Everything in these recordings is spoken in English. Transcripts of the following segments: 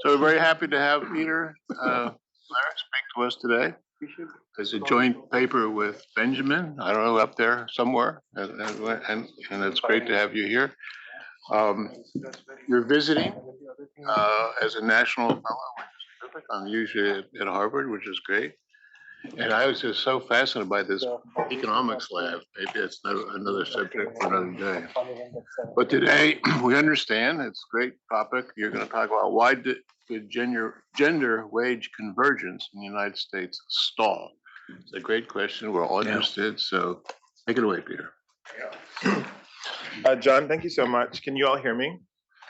So we're very happy to have Peter Blair speak to us today. As a joint paper with Benjamin, I don't know, up there somewhere, and it's great to have you here. You're visiting as a national fellow, which is terrific. I'm usually at Harvard, which is great. And I was just so fascinated by this economics lab. Maybe it's another subject for another day. But today we understand it's a great topic. You're going to talk about why did gender wage convergence in the United States stall? It's a great question. We're all interested. So take it away, Peter. John, thank you so much. Can you all hear me?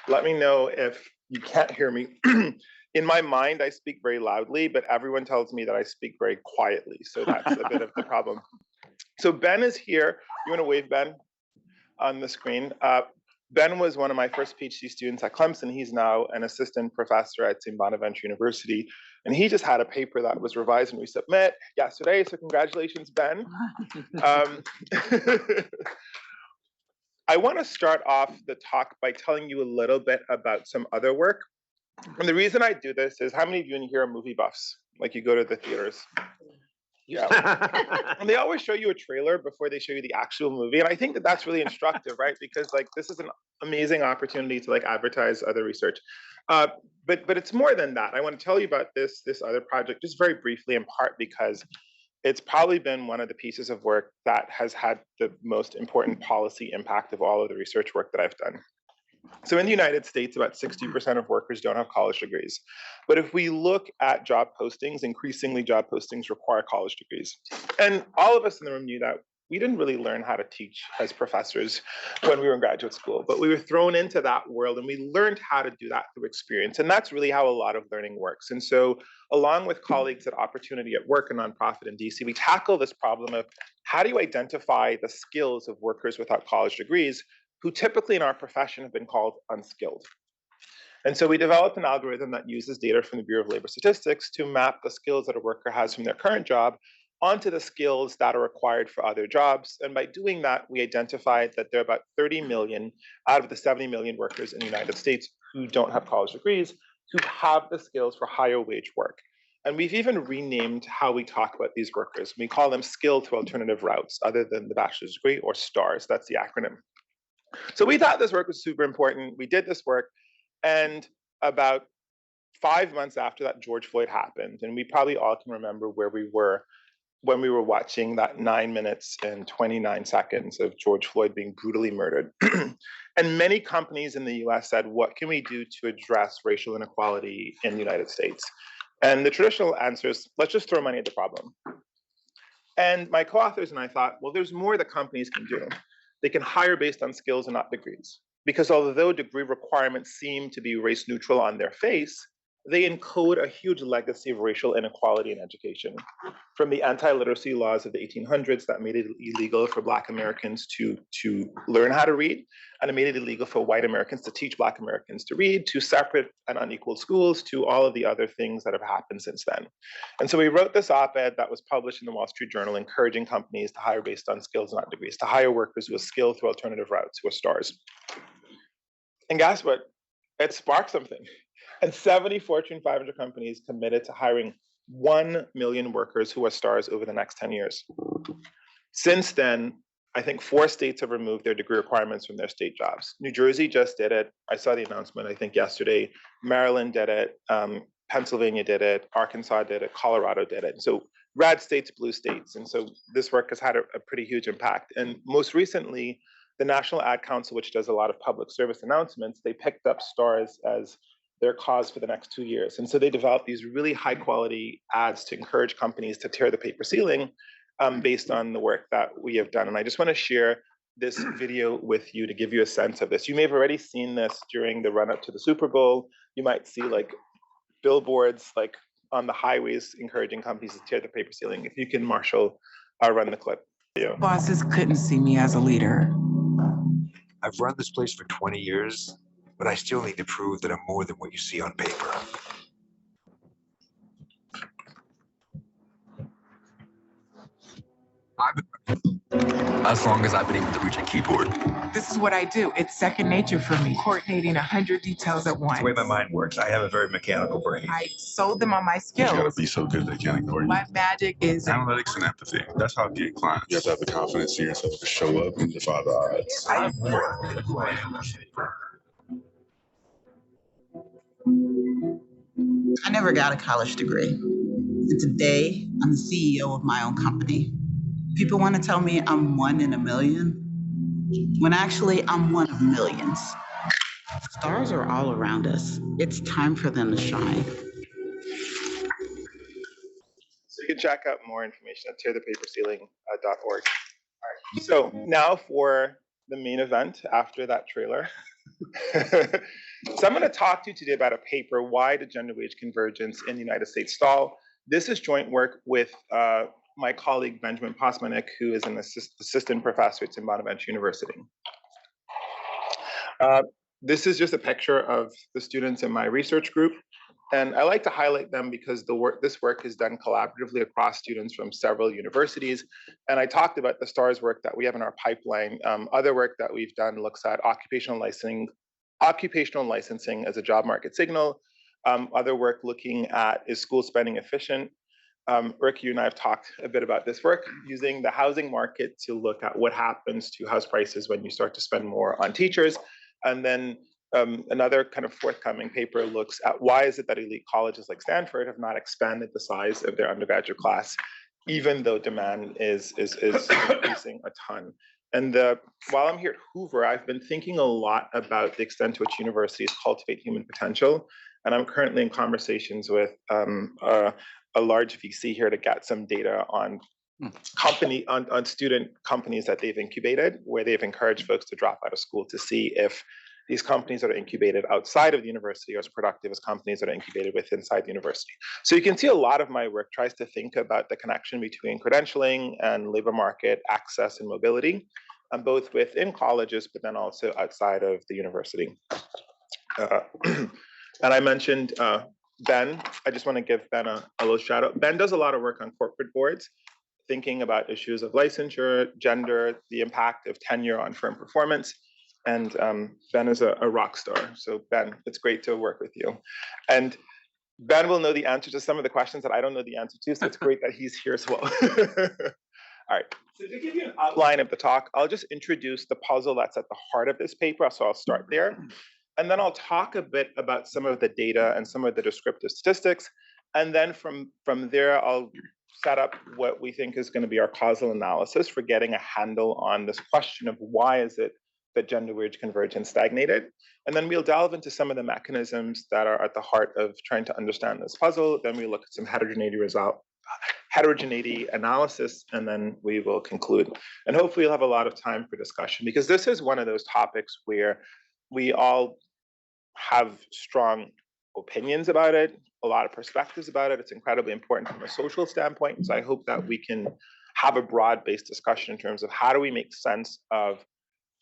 Let me know if you can't hear me. In my mind, I speak very loudly, but everyone tells me that I speak very quietly. So that's a bit of the problem. So Ben is here. You want to wave, Ben, on the screen? Ben was one of my first PhD students at Clemson. He's now an assistant professor at St. Bonaventure University. And he just had a paper that was revised and resubmit yesterday. So congratulations, Ben. I want to start off the talk by telling you a little bit about some other work. And the reason I do this is, how many of you in here are movie buffs? Like, you go to the theaters? Yeah. And they always show you a trailer before they show you the actual movie. And I think that that's really instructive, right? Because like, this is an amazing opportunity to like advertise other research. But it's more than that. I want to tell you about this other project just very briefly, in part because it's probably been one of the pieces of work that has had the most important policy impact of all of the research work that I've done. So in the United States, about 60% of workers don't have college degrees. But if we look at job postings, increasingly job postings require college degrees. And all of us in the room knew that. We didn't really learn how to teach as professors when we were in graduate school, but we were thrown into that world and we learned how to do that through experience. And that's really how a lot of learning works. And so along with colleagues at Opportunity at Work, a nonprofit in DC, we tackle this problem of how do you identify the skills of workers without college degrees who typically in our profession have been called unskilled. And so we developed an algorithm that uses data from the Bureau of Labor Statistics to map the skills that a worker has from their current job onto the skills that are required for other jobs. And by doing that, we identified that there are about 30 million out of the 70 million workers in the United States who don't have college degrees, who have the skills for higher wage work. And we've even renamed how we talk about these workers. We call them skilled to alternative routes, other than the bachelor's degree, or STARS, that's the acronym. So we thought this work was super important. We did this work, and about 5 months after that, George Floyd happened. And we probably all can remember where we were when we were watching that 9 minutes and 29 seconds of George Floyd being brutally murdered. And many companies in the US said, what can we do to address racial inequality in the United States? And the traditional answer is, let's just throw money at the problem. And my co-authors and I thought, well, there's more that companies can do. They can hire based on skills and not degrees. Because although degree requirements seem to be race neutral on their face, they encode a huge legacy of racial inequality in education. From the anti-literacy laws of the 1800s that made it illegal for Black Americans to learn how to read, and it made it illegal for white Americans to teach Black Americans to read, to separate and unequal schools, to all of the other things that have happened since then. And so we wrote this op-ed that was published in the Wall Street Journal, encouraging companies to hire based on skills, not degrees, to hire workers who are skilled through alternative routes, who are STARS. And guess what? It sparked something. And 70 Fortune 500 companies committed to hiring 1 million workers who are STARS over the next 10 years. Since then, I think 4 states have removed their degree requirements from their state jobs. New Jersey just did it. I saw the announcement, I think, yesterday. Maryland did it. Pennsylvania did it. Arkansas did it. Colorado did it. And so red states, blue states. And so this work has had a pretty huge impact. And most recently, the National Ad Council, which does a lot of public service announcements, they picked up STARS as their cause for the next 2 years. And so they developed these really high quality ads to encourage companies to tear the paper ceiling based on the work that we have done. And I just want to share this video with you to give you a sense of this. You may have already seen this during the run up to the Super Bowl. You might see like billboards like on the highways encouraging companies to tear the paper ceiling. If you can, Marshall, run the clip. Yeah. Bosses couldn't see me as a leader. I've run this place for 20 years, but I still need to prove that I'm more than what you see on paper. I as long as I've been able to reach a keyboard. This is what I do. It's second nature for me, coordinating 100 details at once. The way my mind works, I have a very mechanical brain. I sold them on my You skills. gotta be so good they can't ignore you. My magic is Analytics and empathy. That's how I get clients. You have to have the confidence in yourself to show up and defy the odds. I am more than who I am. I never got a college degree. And today, I'm the CEO of my own company. People want to tell me I'm one in a million, when actually I'm one of millions. Stars are all around us. It's time for them to shine. So you can check out more information at tearthepaperceiling.org. So now for the main event after that trailer. So I'm going to talk to you today about a paper, Why Did Gender Wage Convergence in the United States Stall? This is joint work with my colleague, Benjamin Posmanick, who is an assistant professor at Bonaventure University. This is just a picture of the students in my research group. And I like to highlight them because this work is done collaboratively across students from several universities. And I talked about the STARS work that we have in our pipeline. Other work that we've done looks at occupational licensing as a job market signal. Other work looking at, is school spending efficient? Rick, you and I have talked a bit about this work, using the housing market to look at what happens to house prices when you start to spend more on teachers. And then another kind of forthcoming paper looks at why is it that elite colleges like Stanford have not expanded the size of their undergraduate class, even though demand is increasing a ton. And while I'm here at Hoover, I've been thinking a lot about the extent to which universities cultivate human potential. And I'm currently in conversations with a large VC here to get some data on student companies that they've incubated, where they've encouraged folks to drop out of school to see if these companies that are incubated outside of the university are as productive as companies that are incubated inside the university. So you can see a lot of my work tries to think about the connection between credentialing and labor market access and mobility, both within colleges, but then also outside of the university. And I mentioned Ben. I just want to give Ben a little shout out. Ben does a lot of work on corporate boards, thinking about issues of licensure, gender, the impact of tenure on firm performance. And Ben is a rock star. So Ben, it's great to work with you. And Ben will know the answer to some of the questions that I don't know the answer to. So it's great that he's here as well. All right. So to give you an outline of the talk, I'll just introduce the puzzle that's at the heart of this paper. So I'll start there. And then I'll talk a bit about some of the data and some of the descriptive statistics. And then from there, I'll set up what we think is going to be our causal analysis for getting a handle on this question of why is it that gender wage convergence stagnated. And then we'll delve into some of the mechanisms that are at the heart of trying to understand this puzzle. Then we look at some heterogeneity analysis, and then we will conclude. And hopefully you'll have a lot of time for discussion, because this is one of those topics where we all have strong opinions about it, a lot of perspectives about it. It's incredibly important from a social standpoint. So I hope that we can have a broad-based discussion in terms of how do we make sense of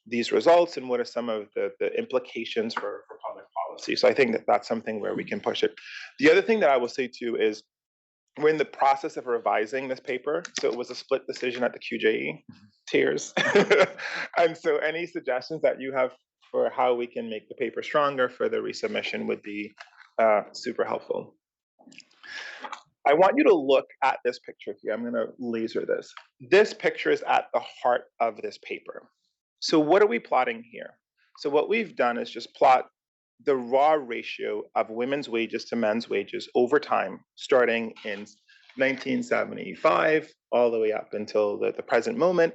these results and what are some of the implications for public policy. So I think that that's something where we can push it. The other thing that I will say too is we're in the process of revising this paper. So it was a split decision at the QJE, tears. And so any suggestions that you have for how we can make the paper stronger for the resubmission would be super helpful. I want you to look at this picture here. I'm gonna laser this. This picture is at the heart of this paper. So what are we plotting here? So what we've done is just plot the raw ratio of women's wages to men's wages over time, starting in 1975, all the way up until the present moment.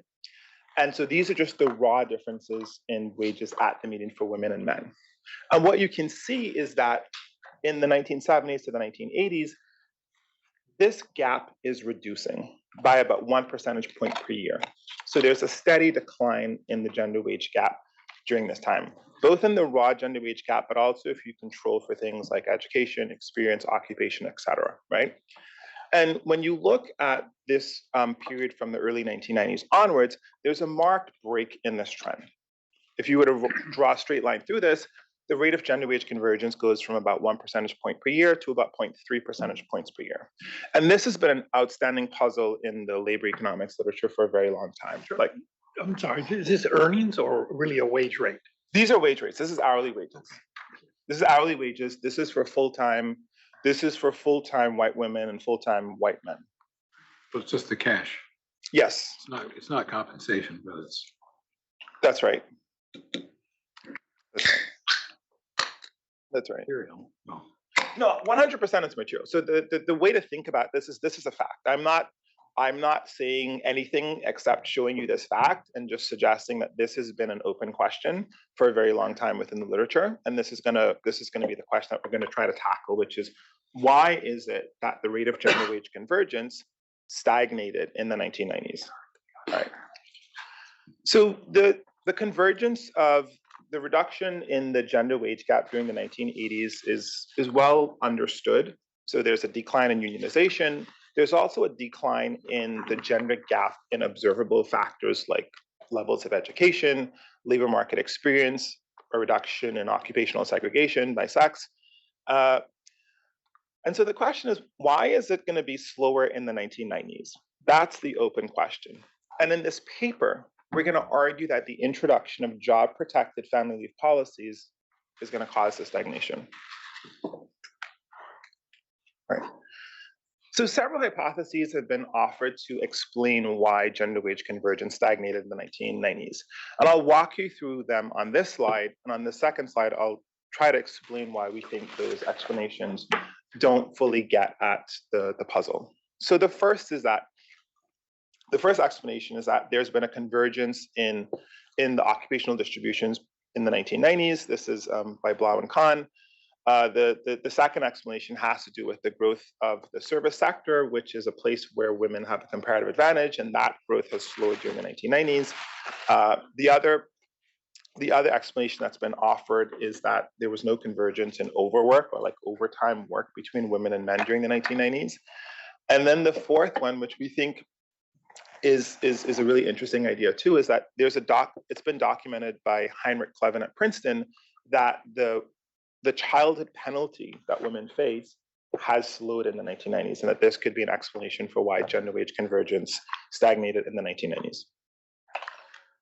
And so these are just the raw differences in wages at the median for women and men. And what you can see is that in the 1970s to the 1980s, this gap is reducing by about 1 percentage point per year. So there's a steady decline in the gender wage gap during this time, both in the raw gender wage gap, but also if you control for things like education, experience, occupation, et cetera, right? And when you look at this period from the early 1990s onwards, there's a marked break in this trend. If you were to draw a straight line through this, the rate of gender wage convergence goes from about 1 percentage point per year to about 0.3 percentage points per year. And this has been an outstanding puzzle in the labor economics literature for a very long time. Like, I'm sorry, is this earnings or really a wage rate? These are wage rates. This is hourly wages. This is hourly wages. This is for full-time. This is for full-time white women and full-time white men. So it's just the cash. Yes, It's not compensation, but it's. that's right. That's right. Material. No. No, 100% it's material. So the way to think about this is a fact. I'm not saying anything except showing you this fact and just suggesting that this has been an open question for a very long time within the literature. And this is gonna be the question that we're gonna try to tackle, which is why is it that the rate of gender wage convergence stagnated in the 1990s? All right. So the convergence of the reduction in the gender wage gap during the 1980s is well understood. So there's a decline in unionization. There's also a decline in the gender gap in observable factors like levels of education, labor market experience, a reduction in occupational segregation by sex. And so the question is, why is it going to be slower in the 1990s? That's the open question. And in this paper, we're going to argue that the introduction of job-protected family leave policies is going to cause this stagnation. Right. So several hypotheses have been offered to explain why gender wage convergence stagnated in the 1990s. And I'll walk you through them on this slide. And on the second slide, I'll try to explain why we think those explanations don't fully get at the puzzle. So the first explanation is that there's been a convergence in the occupational distributions in the 1990s. This is by Blau and Kahn. The second explanation has to do with the growth of the service sector, which is a place where women have a comparative advantage, and that growth has slowed during the 1990s. The other explanation that's been offered is that there was no convergence in overwork or like overtime work between women and men during the 1990s. And then the fourth one, which we think is a really interesting idea too, is that it's been documented by Heinrich Kleven at Princeton that the childhood penalty that women face has slowed in the 1990s, and that this could be an explanation for why gender wage convergence stagnated in the 1990s.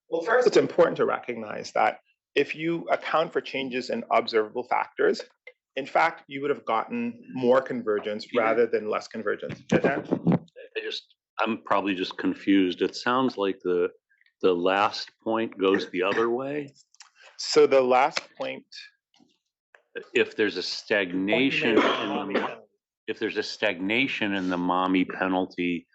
Well, first, it's important to recognize that if you account for changes in observable factors, in fact, you would have gotten more convergence rather than less convergence. I'm probably just confused. It sounds like the last point goes the other way. So the last point, if there's a stagnation in the mommy penalty,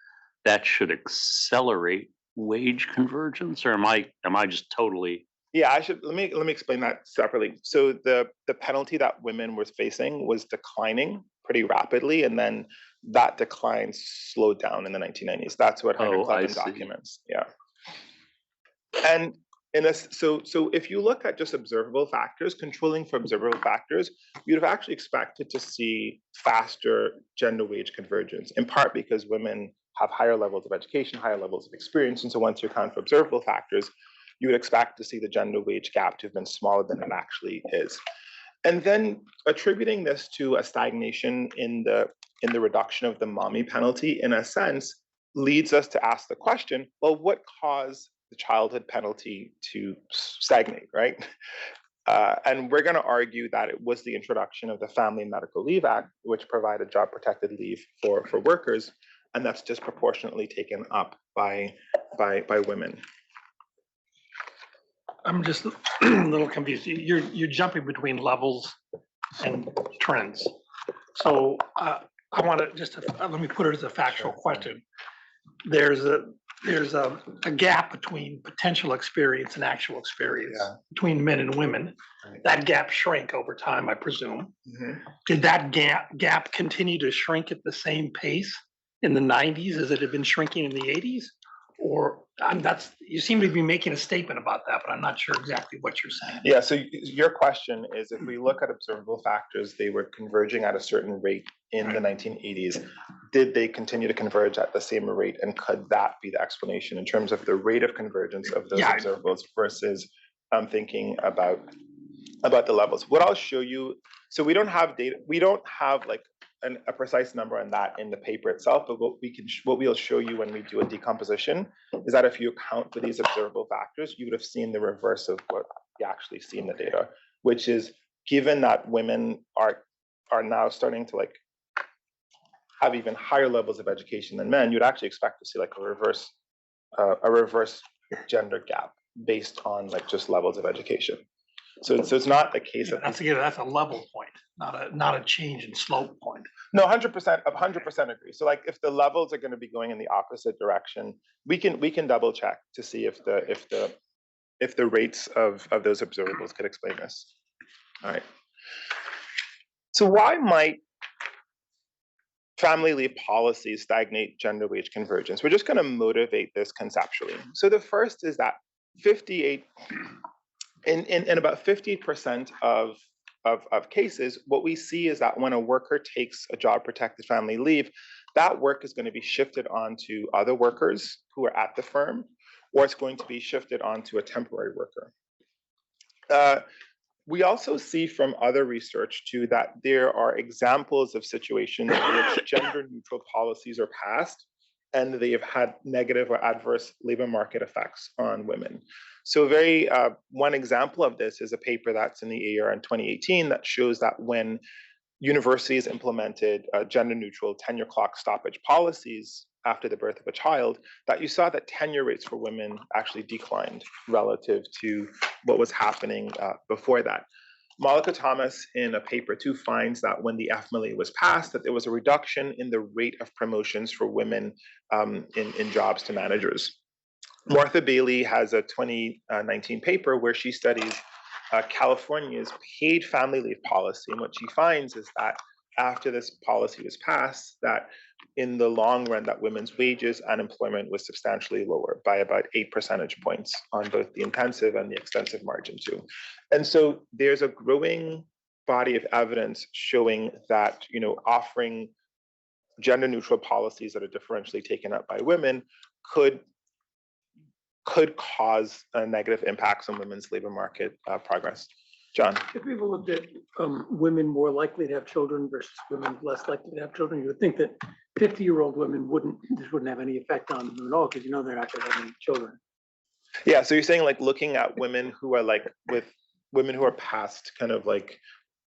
that should accelerate wage convergence, or am I just totally? Yeah, let me explain that separately. So the penalty that women were facing was declining pretty rapidly, and then that decline slowed down in the 1990s. That's what Heinrich Kleven documents. Yeah. And so if you look at just observable factors, controlling for observable factors, you'd have actually expected to see faster gender wage convergence, in part because women have higher levels of education, higher levels of experience. And so once you account for observable factors, you would expect to see the gender wage gap to have been smaller than it actually is. And then attributing this to a stagnation in the reduction of the mommy penalty, in a sense, leads us to ask the question, well, what caused the childhood penalty to stagnate, right? And we're going to argue that it was the introduction of the Family and Medical Leave Act, which provided job-protected leave for workers, and that's disproportionately taken up by women. I'm just a little confused. You're jumping between levels and trends. So I want to just let me put it as a factual question. There's a gap between potential experience and actual experience between men and women. Right. That gap shrank over time, I presume. Mm-hmm. Did that gap continue to shrink at the same pace in the 90s as it had been shrinking in the 80s? Or you seem to be making a statement about that, but I'm not sure exactly what you're saying. Yeah, so your question is, if we look at observable factors, they were converging at a certain rate in the 1980s. Did they continue to converge at the same rate? And could that be the explanation in terms of the rate of convergence of those observables versus thinking about the levels? What I'll show you, so we don't have data, we don't have like a precise number on that in the paper itself, but what we'll show you when we do a decomposition is that if you account for these observable factors, you would have seen the reverse of what you actually see in the data, which is given that women are now starting to like have even higher levels of education than men, you'd actually expect to see like a reverse gender gap based on like just levels of education. So it's not the case that that's a level point, not a change in slope point. No, 100%, 100% agree. So like if the levels are going to be going in the opposite direction, we can double check to see if the rates of those observables could explain this. All right. So why might family leave policies stagnate gender wage convergence? We're just going to motivate this conceptually. So the first is that in about 50% of cases, what we see is that when a worker takes a job protected family leave, that work is going to be shifted onto other workers who are at the firm, or it's going to be shifted onto a temporary worker. We also see from other research too that there are examples of situations in which gender neutral policies are passed and they have had negative or adverse labor market effects on women. So one example of this is a paper that's in the AER in 2018 that shows that when universities implemented gender neutral tenure clock stoppage policies after the birth of a child, that you saw that tenure rates for women actually declined relative to what was happening before that. Malika Thomas in a paper too finds that when the FMLA was passed, that there was a reduction in the rate of promotions for women in jobs to managers. Martha Bailey has a 2019 paper where she studies California's paid family leave policy, and what she finds is that after this policy was passed, that in the long run, that women's wages and employment was substantially lower by about 8 percentage points on both the intensive and the extensive margin too. And so there's a growing body of evidence showing that, offering gender neutral policies that are differentially taken up by women could cause negative impacts on women's labor market progress. John? If people looked at women more likely to have children versus women less likely to have children, you would think that 50-year-old women wouldn't have any effect on them at all because they're not going to have any children. Yeah, so you're saying like looking at women who are like with women who are past kind of like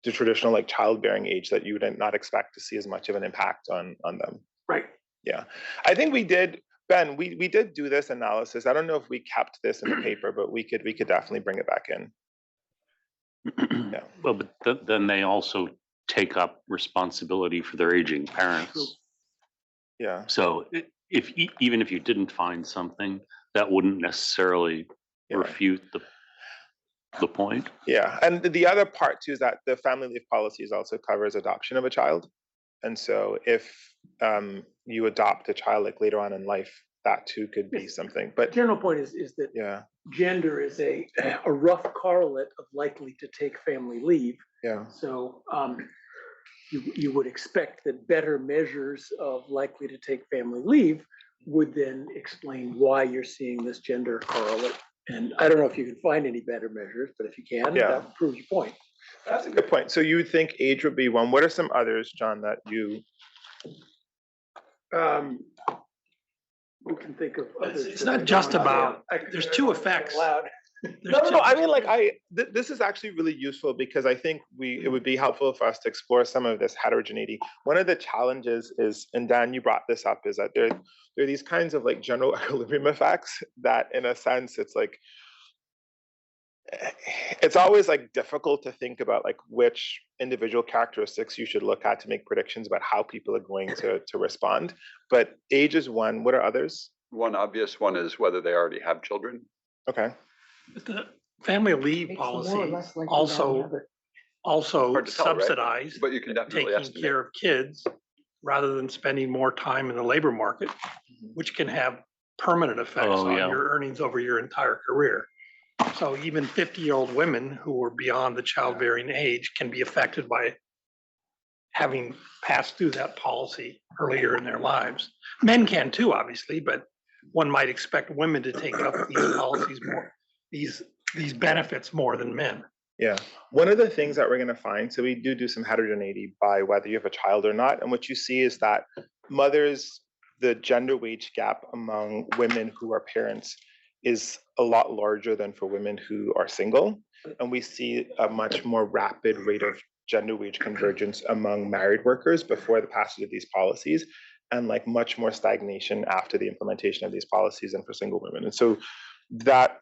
the traditional like childbearing age, that you would not expect to see as much of an impact on them. Right. Yeah, I think we did. Ben, we did do this analysis. I don't know if we kept this in the paper, but we could definitely bring it back in. Yeah. Well, but then they also take up responsibility for their aging parents. Yeah. So even if you didn't find something, that wouldn't necessarily refute the point. Yeah, and the other part too is that the family leave policies also covers adoption of a child, and so if you adopt a child like later on in life, that too could be something. But the general point is that gender is a rough correlate of likely to take family leave. Yeah. So you would expect that better measures of likely to take family leave would then explain why you're seeing this gender correlate. And I don't know if you can find any better measures, but if you can, that proves your point. That's a good point. So you would think age would be one. What are some others, John, that you? We can think of others. It's not just about, there's two effects. No. I mean, like this is actually really useful because I think it would be helpful for us to explore some of this heterogeneity. One of the challenges is, and Dan, you brought this up, is that there are these kinds of like general equilibrium effects that, in a sense, it's always like difficult to think about like which individual characteristics you should look at to make predictions about how people are going to respond. But age is one. What are others? One obvious one is whether they already have children. Okay. But the family leave policy also subsidize but you can definitely taking care of kids rather than spending more time in the labor market, which can have permanent effects on your earnings over your entire career. So even 50-year-old women who are beyond the childbearing age can be affected by having passed through that policy earlier in their lives. Men can too, obviously, but one might expect women to take up these policies more, these benefits more than men. Yeah, one of the things that we're going to find, so we do some heterogeneity by whether you have a child or not, and what you see is that mothers, the gender wage gap among women who are parents is a lot larger than for women who are single, and we see a much more rapid rate of gender wage convergence among married workers before the passage of these policies, and like much more stagnation after the implementation of these policies than for single women. And so that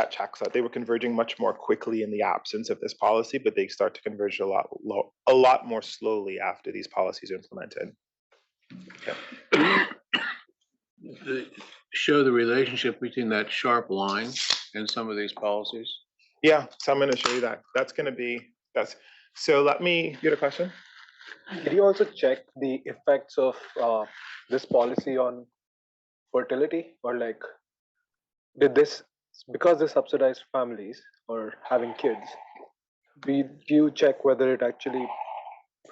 checks out. They were converging much more quickly in the absence of this policy, but they start to converge a lot more slowly after these policies are implemented. Show the relationship between that sharp line and some of these policies. Yeah, so I'm going to show you that. So let me, you had a question? Did you also check the effects of this policy on fertility, or like, did this, because they subsidized families or having kids, do you check whether it actually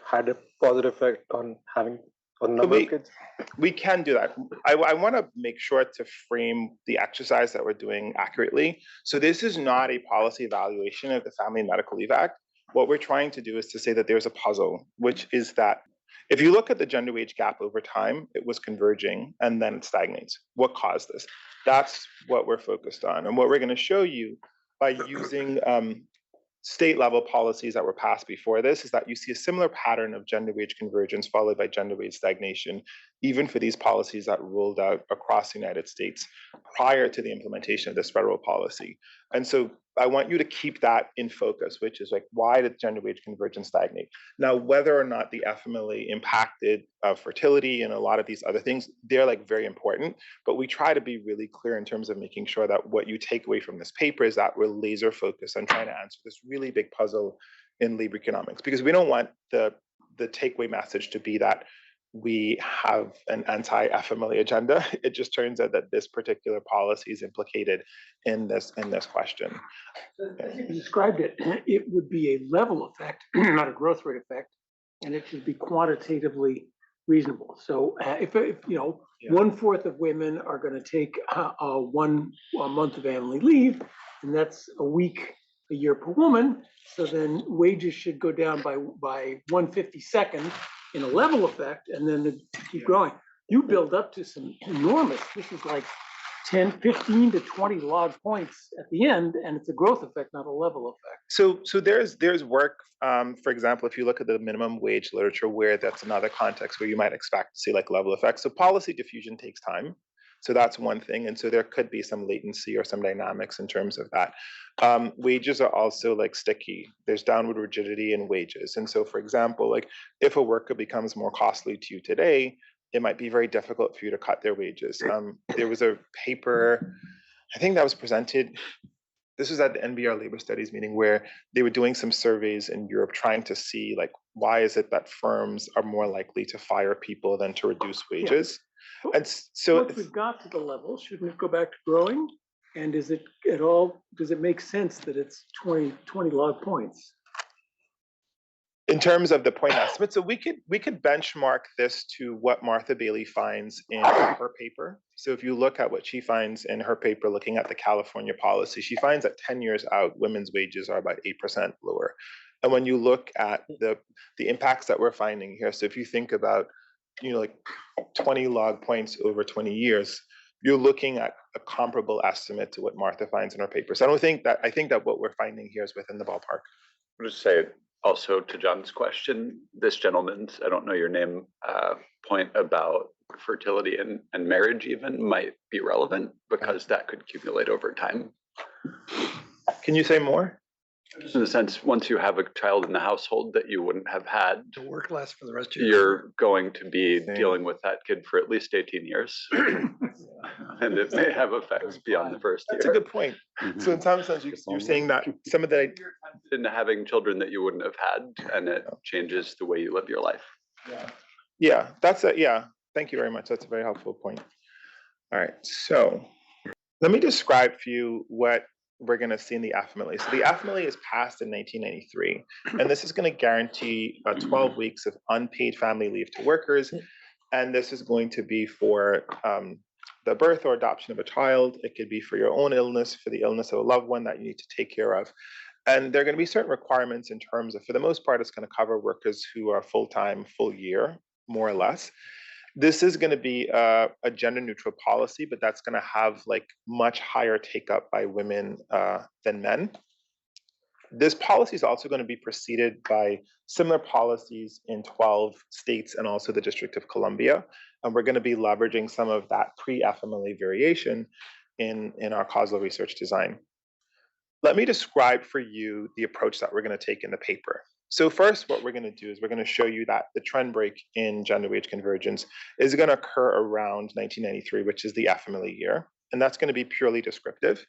had a positive effect on having on number of kids? We can do that. I want to make sure to frame the exercise that we're doing accurately. So this is not a policy evaluation of the Family and Medical Leave Act. What we're trying to do is to say that there's a puzzle, which is that if you look at the gender wage gap over time, it was converging and then it stagnates. What caused this? That's what we're focused on. And what we're going to show you by using state level policies that were passed before this is that you see a similar pattern of gender wage convergence followed by gender wage stagnation, even for these policies that rolled out across the United States prior to the implementation of this federal policy. And so I want you to keep that in focus, which is like, why did gender wage convergence stagnate? Now, whether or not the FMLA impacted fertility and a lot of these other things, they're like very important, but we try to be really clear in terms of making sure that what you take away from this paper is that we're laser focused on trying to answer this really big puzzle in labor economics, because we don't want the takeaway message to be that we have an anti-FMLA agenda. It just turns out that this particular policy is implicated in this question. As you described it, it would be a level effect, not a growth rate effect, and it should be quantitatively reasonable. So if you know, 1/4 of women are going to take a month of family leave, and that's a week a year per woman. So then wages should go down by 1/52nd in a level effect, and then keep growing. You build up to some enormous, this is like 10, 15 to 20 log points at the end, and it's a growth effect, not a level effect. So there's work, for example, if you look at the minimum wage literature, where that's another context where you might expect to see like level effects. So policy diffusion takes time. So that's one thing. And so there could be some latency or some dynamics in terms of that. Wages are also like sticky. There's downward rigidity in wages. And so, for example, like if a worker becomes more costly to you today, it might be very difficult for you to cut their wages. There was a paper, I think that was presented, this was at the NBR Labor Studies meeting, where they were doing some surveys in Europe trying to see like, why is it that firms are more likely to fire people than to reduce wages? Yeah. And so once we've got to the level, shouldn't it go back to growing? And is it at all, does it make sense that it's 20 log points? In terms of the point estimate, so we could benchmark this to what Martha Bailey finds in her paper. So if you look at what she finds in her paper, looking at the California policy, she finds that 10 years out, women's wages are about 8% lower. And when you look at the impacts that we're finding here, so if you think about, you know, like 20 log points over 20 years, you're looking at a comparable estimate to what Martha finds in her paper. So I think that what we're finding here is within the ballpark. I'll just say also to John's question, this gentleman's, I don't know your name, point about fertility and marriage even might be relevant, because that could accumulate over time. Can you say more? Just in the sense, once you have a child in the household that you wouldn't have had, The work lasts for the rest of your you're going to be dealing with that kid for at least 18 years. And it may have effects beyond the first year. That's a good point. So in some sense, you're saying that some of the into having children that you wouldn't have had, and it changes the way you live your life. Yeah, thank you very much. That's a very helpful point. All right, so let me describe for you what we're going to see in the FMLA. So the FMLA is passed in 1993, and this is going to guarantee 12 weeks of unpaid family leave to workers. And this is going to be for the birth or adoption of a child. It could be for your own illness, for the illness of a loved one that you need to take care of. And there are going to be certain requirements in terms of, for the most part, it's going to cover workers who are full-time, full year, more or less. This is going to be a gender neutral policy, but that's going to have like much higher take up by women than men. This policy is also going to be preceded by similar policies in 12 states and also the District of Columbia. And we're going to be leveraging some of that pre-FMLA variation in our causal research design. Let me describe for you the approach that we're going to take in the paper. So first, what we're going to do is we're going to show you that the trend break in gender wage convergence is going to occur around 1993, which is the FMLA year. And that's going to be purely descriptive.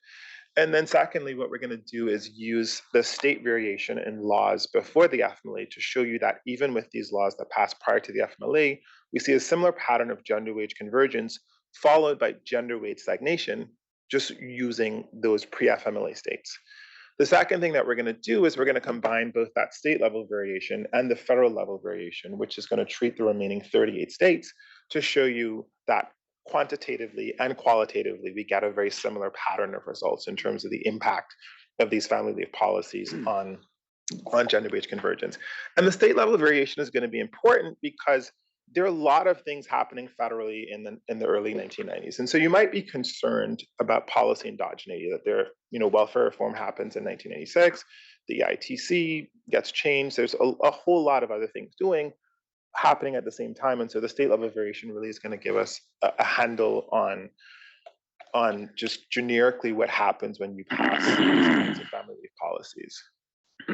And then secondly, what we're going to do is use the state variation in laws before the FMLA to show you that even with these laws that passed prior to the FMLA, we see a similar pattern of gender wage convergence followed by gender wage stagnation, just using those pre-FMLA states. The second thing that we're going to do is we're going to combine both that state level variation and the federal level variation, which is going to treat the remaining 38 states to show you that quantitatively and qualitatively, we get a very similar pattern of results in terms of the impact of these family leave policies on gender wage convergence. And the state level variation is going to be important because there are a lot of things happening federally in the early 1990s. And so you might be concerned about policy endogeneity, that there, welfare reform happens in 1986, the EITC gets changed, there's a whole lot of other things happening at the same time. And so the state level variation really is going to give us a handle on just generically what happens when you pass these kinds of family leave policies.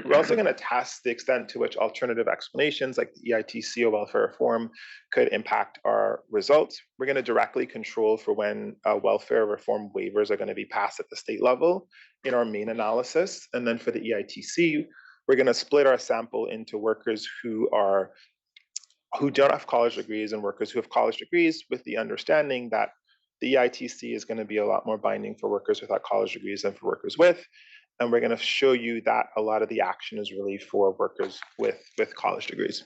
We're also going to test the extent to which alternative explanations like the EITC or welfare reform could impact our results. We're going to directly control for when welfare reform waivers are going to be passed at the state level in our main analysis. And then for the EITC, we're going to split our sample into workers who don't have college degrees and workers who have college degrees, with the understanding that the EITC is going to be a lot more binding for workers without college degrees than for workers with. And we're going to show you that a lot of the action is really for workers with college degrees.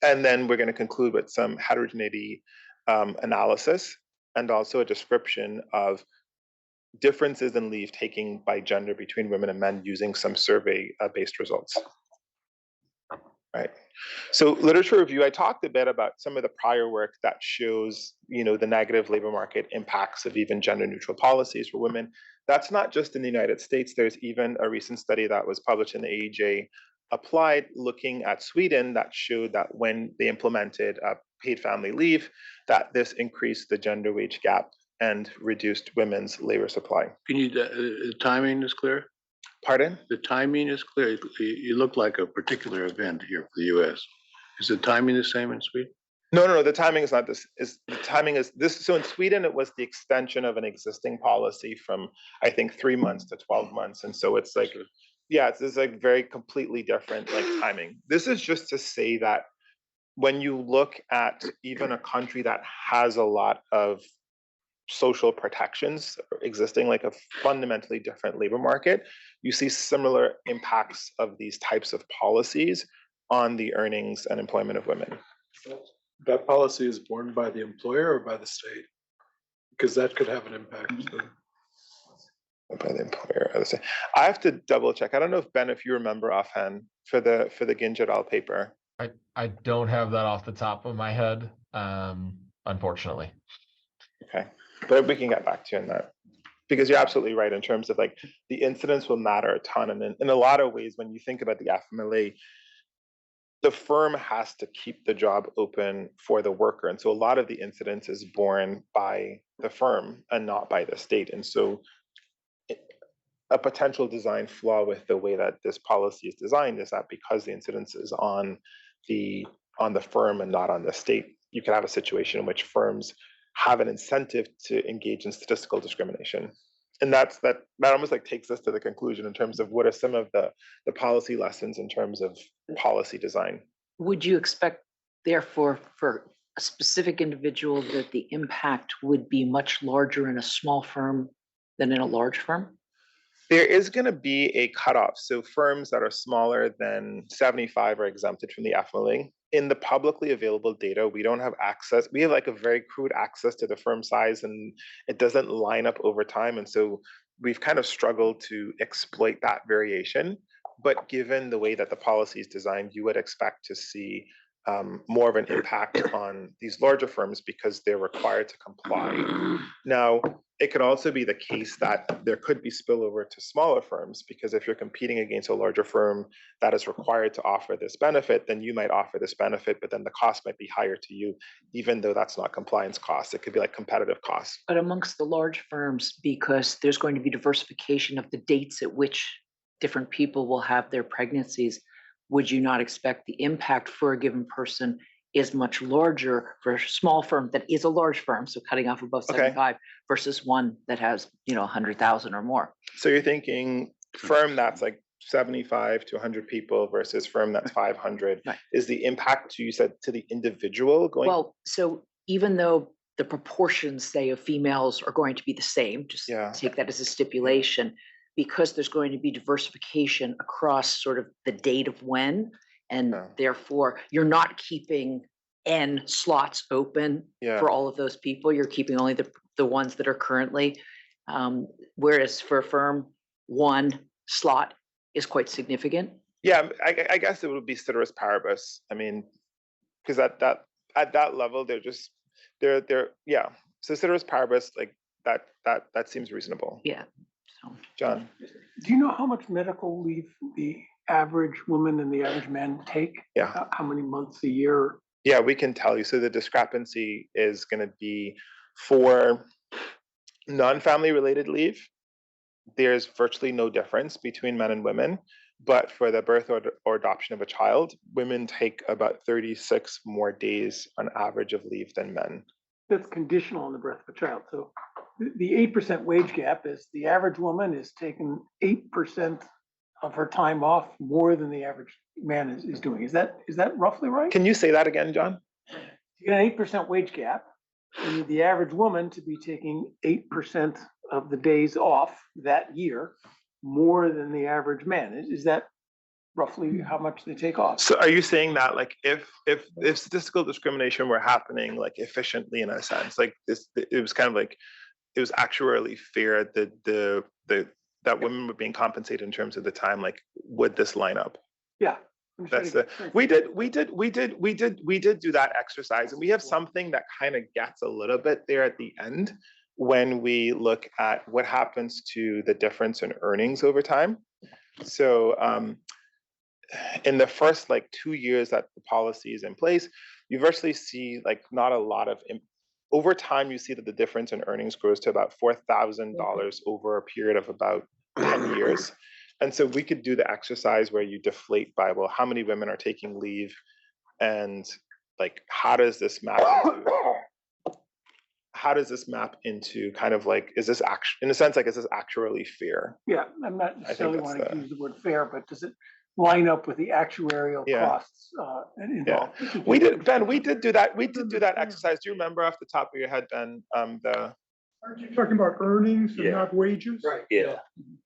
And then we're going to conclude with some heterogeneity analysis and also a description of differences in leave taking by gender between women and men using some survey-based results. Right. So literature review, I talked a bit about some of the prior work that shows, the negative labor market impacts of even gender neutral policies for women. That's not just in the United States. There's even a recent study that was published in the AEJ Applied looking at Sweden that showed that when they implemented paid family leave, that this increased the gender wage gap and reduced women's labor supply. Can you, the timing is clear? Pardon? The timing is clear. You look like a particular event here for the US. Is the timing the same in Sweden? No, the timing is not this. The timing is this. So in Sweden, it was the extension of an existing policy from, I think, 3 months to 12 months. And so it's like, it's like very completely different timing. This is just to say that when you look at even a country that has a lot of social protections existing, like a fundamentally different labor market, you see similar impacts of these types of policies on the earnings and employment of women. That policy is borne by the employer or by the state? Because that could have an impact. By the employer, I would say. I have to double check. I don't know if Ben, if you remember offhand for the Ginjadal paper. I don't have that off the top of my head, unfortunately. Okay, but we can get back to you on that, because you're absolutely right in terms of the incidence will matter a ton, and in a lot of ways, when you think about the FMLA, the firm has to keep the job open for the worker, and so a lot of the incidence is borne by the firm and not by the state, and so a potential design flaw with the way that this policy is designed is that because the incidence is on the firm and not on the state, you can have a situation in which firms have an incentive to engage in statistical discrimination. And that almost takes us to the conclusion in terms of what are some of the policy lessons in terms of policy design. Would you expect, therefore, for a specific individual that the impact would be much larger in a small firm than in a large firm? There is going to be a cutoff. So firms that are smaller than 75 are exempted from the FMLA. In the publicly available data, we don't have access. We have a very crude access to the firm size, and it doesn't line up over time. And so we've kind of struggled to exploit that variation. But given the way that the policy is designed, you would expect to see more of an impact on these larger firms because they're required to comply. Now, it could also be the case that there could be spillover to smaller firms, because if you're competing against a larger firm that is required to offer this benefit, then you might offer this benefit, but then the cost might be higher to you, even though that's not compliance costs. It could be like competitive costs. But amongst the large firms, because there's going to be diversification of the dates at which different people will have their pregnancies, would you not expect the impact for a given person is much larger for a small firm that is a large firm, so cutting off above 75, versus one that has, 100,000 or more? So you're thinking firm that's like 75 to 100 people versus firm that's 500. Right. Is the impact, you said, to the individual going? Well, so even though the proportions, say, of females are going to be the same, just take that as a stipulation, because there's going to be diversification across sort of the date of when, and therefore you're not keeping N slots open for all of those people. You're keeping only the ones that are currently, whereas for a firm, one slot is quite significant. Yeah, I guess it would be ceteris paribus. I mean, because at that level, they're So ceteris paribus, like that seems reasonable. Yeah. John, do you know how much medical leave the average woman and the average man take? Yeah. How many months a year? Yeah, we can tell you. So the discrepancy is going to be for non-family related leave. There's virtually no difference between men and women, but for the birth or adoption of a child, women take about 36 more days on average of leave than men. That's conditional on the birth of a child. So the 8% wage gap is the average woman is taking 8% of her time off more than the average man is doing. Is that roughly right? Can you say that again, John? You get an 8% wage gap. You need the average woman to be taking 8% of the days off that year more than the average man. Is that roughly how much they take off? So are you saying that, like, if statistical discrimination were happening like efficiently, in a sense, like this, it was kind of like it was actuarially fair that women were being compensated in terms of the time, like, would this line up? Yeah. That's we did do that exercise, and we have something that kind of gets a little bit there at the end when we look at what happens to the difference in earnings over time. So in the first 2 years that the policy is in place, you virtually see not a lot of over time. You see that the difference in earnings grows to about $4,000 over a period of about 10 years. And so we could do the exercise where you deflate by, well, how many women are taking leave, and how does this map into kind of is this in a sense, is this actuarially fair? Yeah, I'm not necessarily wanting to use the word fair, but does it line up with the actuarial costs involved? Yeah. We did do that exercise. Do you remember off the top of your head, Ben, Aren't you talking about earnings and not wages? Right. Yeah.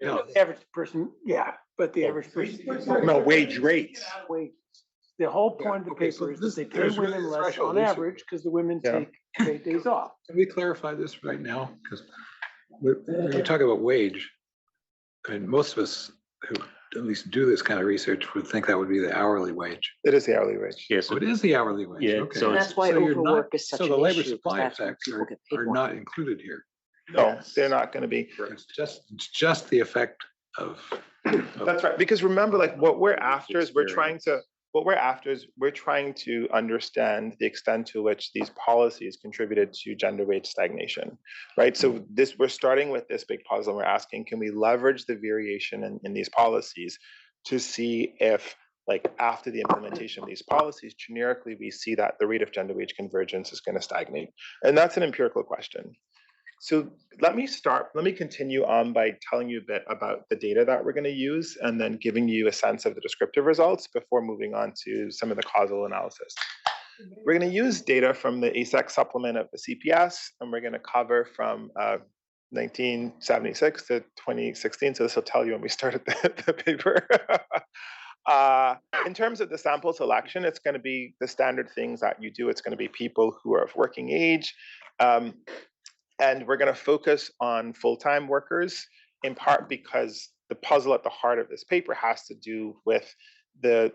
No. The average person, but the average person. No, wage rates. Wages. The whole point of the paper is that they pay women less on average because the women take 8 days off. Can we clarify this right now? Because when you talk about wage, I mean, most of us who at least do this kind of research would think that would be the hourly wage. It is the hourly wage. Yes, so it is the hourly wage. Yeah, okay. So that's why overwork is such an issue. So the labor supply effects are not included here. No, they're not going to be. It's just the effect of. That's right. Because remember, what we're after is we're trying to understand the extent to which these policies contributed to gender wage stagnation, right? So we're starting with this big puzzle. And we're asking, can we leverage the variation in these policies to see if, after the implementation of these policies, generically we see that the rate of gender wage convergence is going to stagnate, and that's an empirical question. So let me continue on by telling you a bit about the data that we're going to use, and then giving you a sense of the descriptive results before moving on to some of the causal analysis. We're going to use data from the ASEC supplement of the CPS, and we're going to cover from 1976 to 2016. So this will tell you when we started the paper. In terms of the sample selection, it's going to be the standard things that you do. It's going to be people who are of working age. And we're going to focus on full-time workers in part because the puzzle at the heart of this paper has to do with the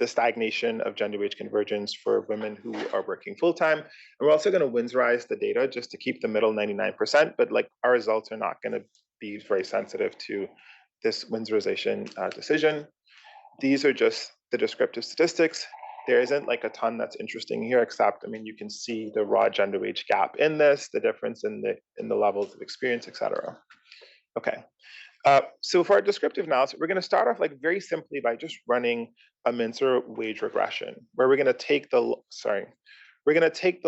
stagnation of gender wage convergence for women who are working full-time. And we're also going to Winsorize the data just to keep the middle 99%, but like our results are not going to be very sensitive to this Winsorization decision. These are just the descriptive statistics. There isn't like a ton that's interesting here, except, I mean, you can see the raw gender wage gap in this, the difference in the levels of experience, et cetera. Okay. So for our descriptive analysis, we're going to start off like very simply by just running a Mincer wage regression, where we're going to take the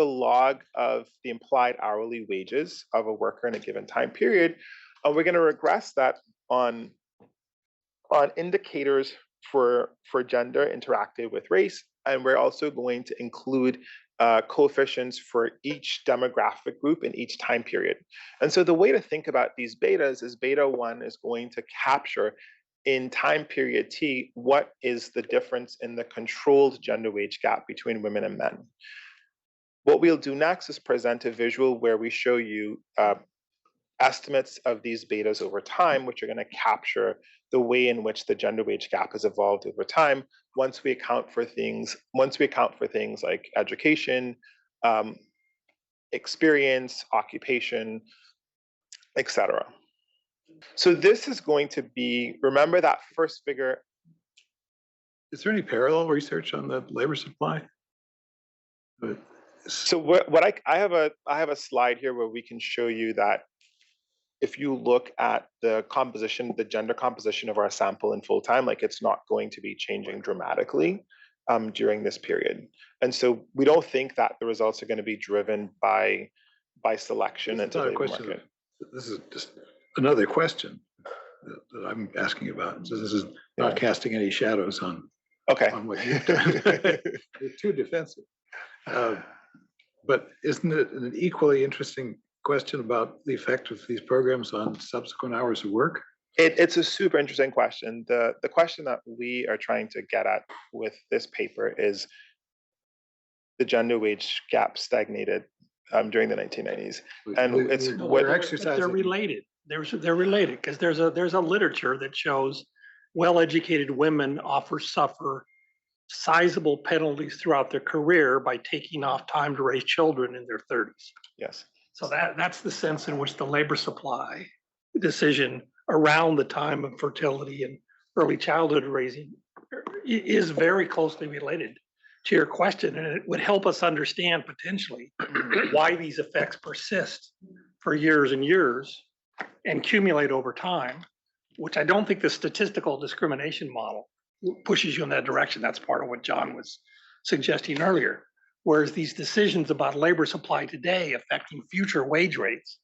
log of the implied hourly wages of a worker in a given time period, and we're going to regress that on indicators for gender interacted with race, and we're also going to include coefficients for each demographic group in each time period. And so the way to think about these betas is beta 1 is going to capture in time period T, what is the difference in the controlled gender wage gap between women and men. What we'll do next is present a visual where we show you estimates of these betas over time, which are going to capture the way in which the gender wage gap has evolved over time once we account for things like education, experience, occupation, etc. So this is going to be, remember that first figure. Is there any parallel research on the labor supply? So I have a slide here where we can show you that if you look at the composition, the gender composition of our sample in full time, like it's not going to be changing dramatically during this period. And so we don't think that the results are going to be driven by selection into the labor market. This is just another question that I'm asking about. So this is not casting any shadows on what you've done. You're too defensive. But isn't it an equally interesting question about the effect of these programs on subsequent hours of work? It's a super interesting question. The question that we are trying to get at with this paper is the gender wage gap stagnated during the 1990s, and they're related. They're related because there's a literature that shows well-educated women suffer sizable penalties throughout their career by taking off time to raise children in their 30s. Yes. So that's the sense in which the labor supply decision around the time of fertility and early childhood raising is very closely related to your question. And it would help us understand potentially why these effects persist for years and years and accumulate over time, which I don't think the statistical discrimination model pushes you in that direction. That's part of what John was suggesting earlier. Whereas these decisions about labor supply today affecting future wage rates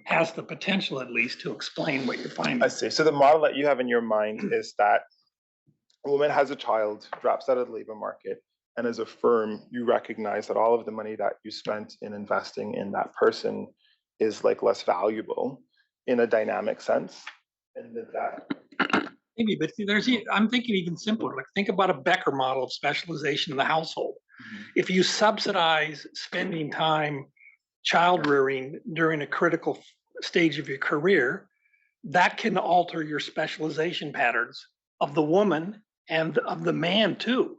has the potential, at least, to explain what you're finding. I see. So the model that you have in your mind is that a woman has a child, drops out of the labor market, and as a firm, you recognize that all of the money that you spent in investing in that person is like less valuable in a dynamic sense. And that maybe, but I'm thinking even simpler. Like think about a Becker model of specialization in the household. If you subsidize spending time child rearing during a critical stage of your career, that can alter your specialization patterns of the woman and of the man too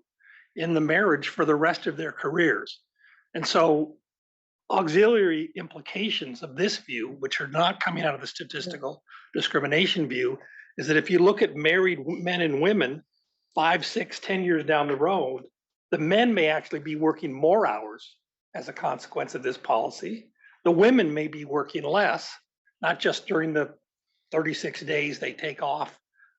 in the marriage for the rest of their careers. And so auxiliary implications of this view, which are not coming out of the statistical discrimination view, is that if you look at married men and women 5, 6, 10 years down the road, the men may actually be working more hours as a consequence of this policy. The women may be working less, not just during the 36 days they take off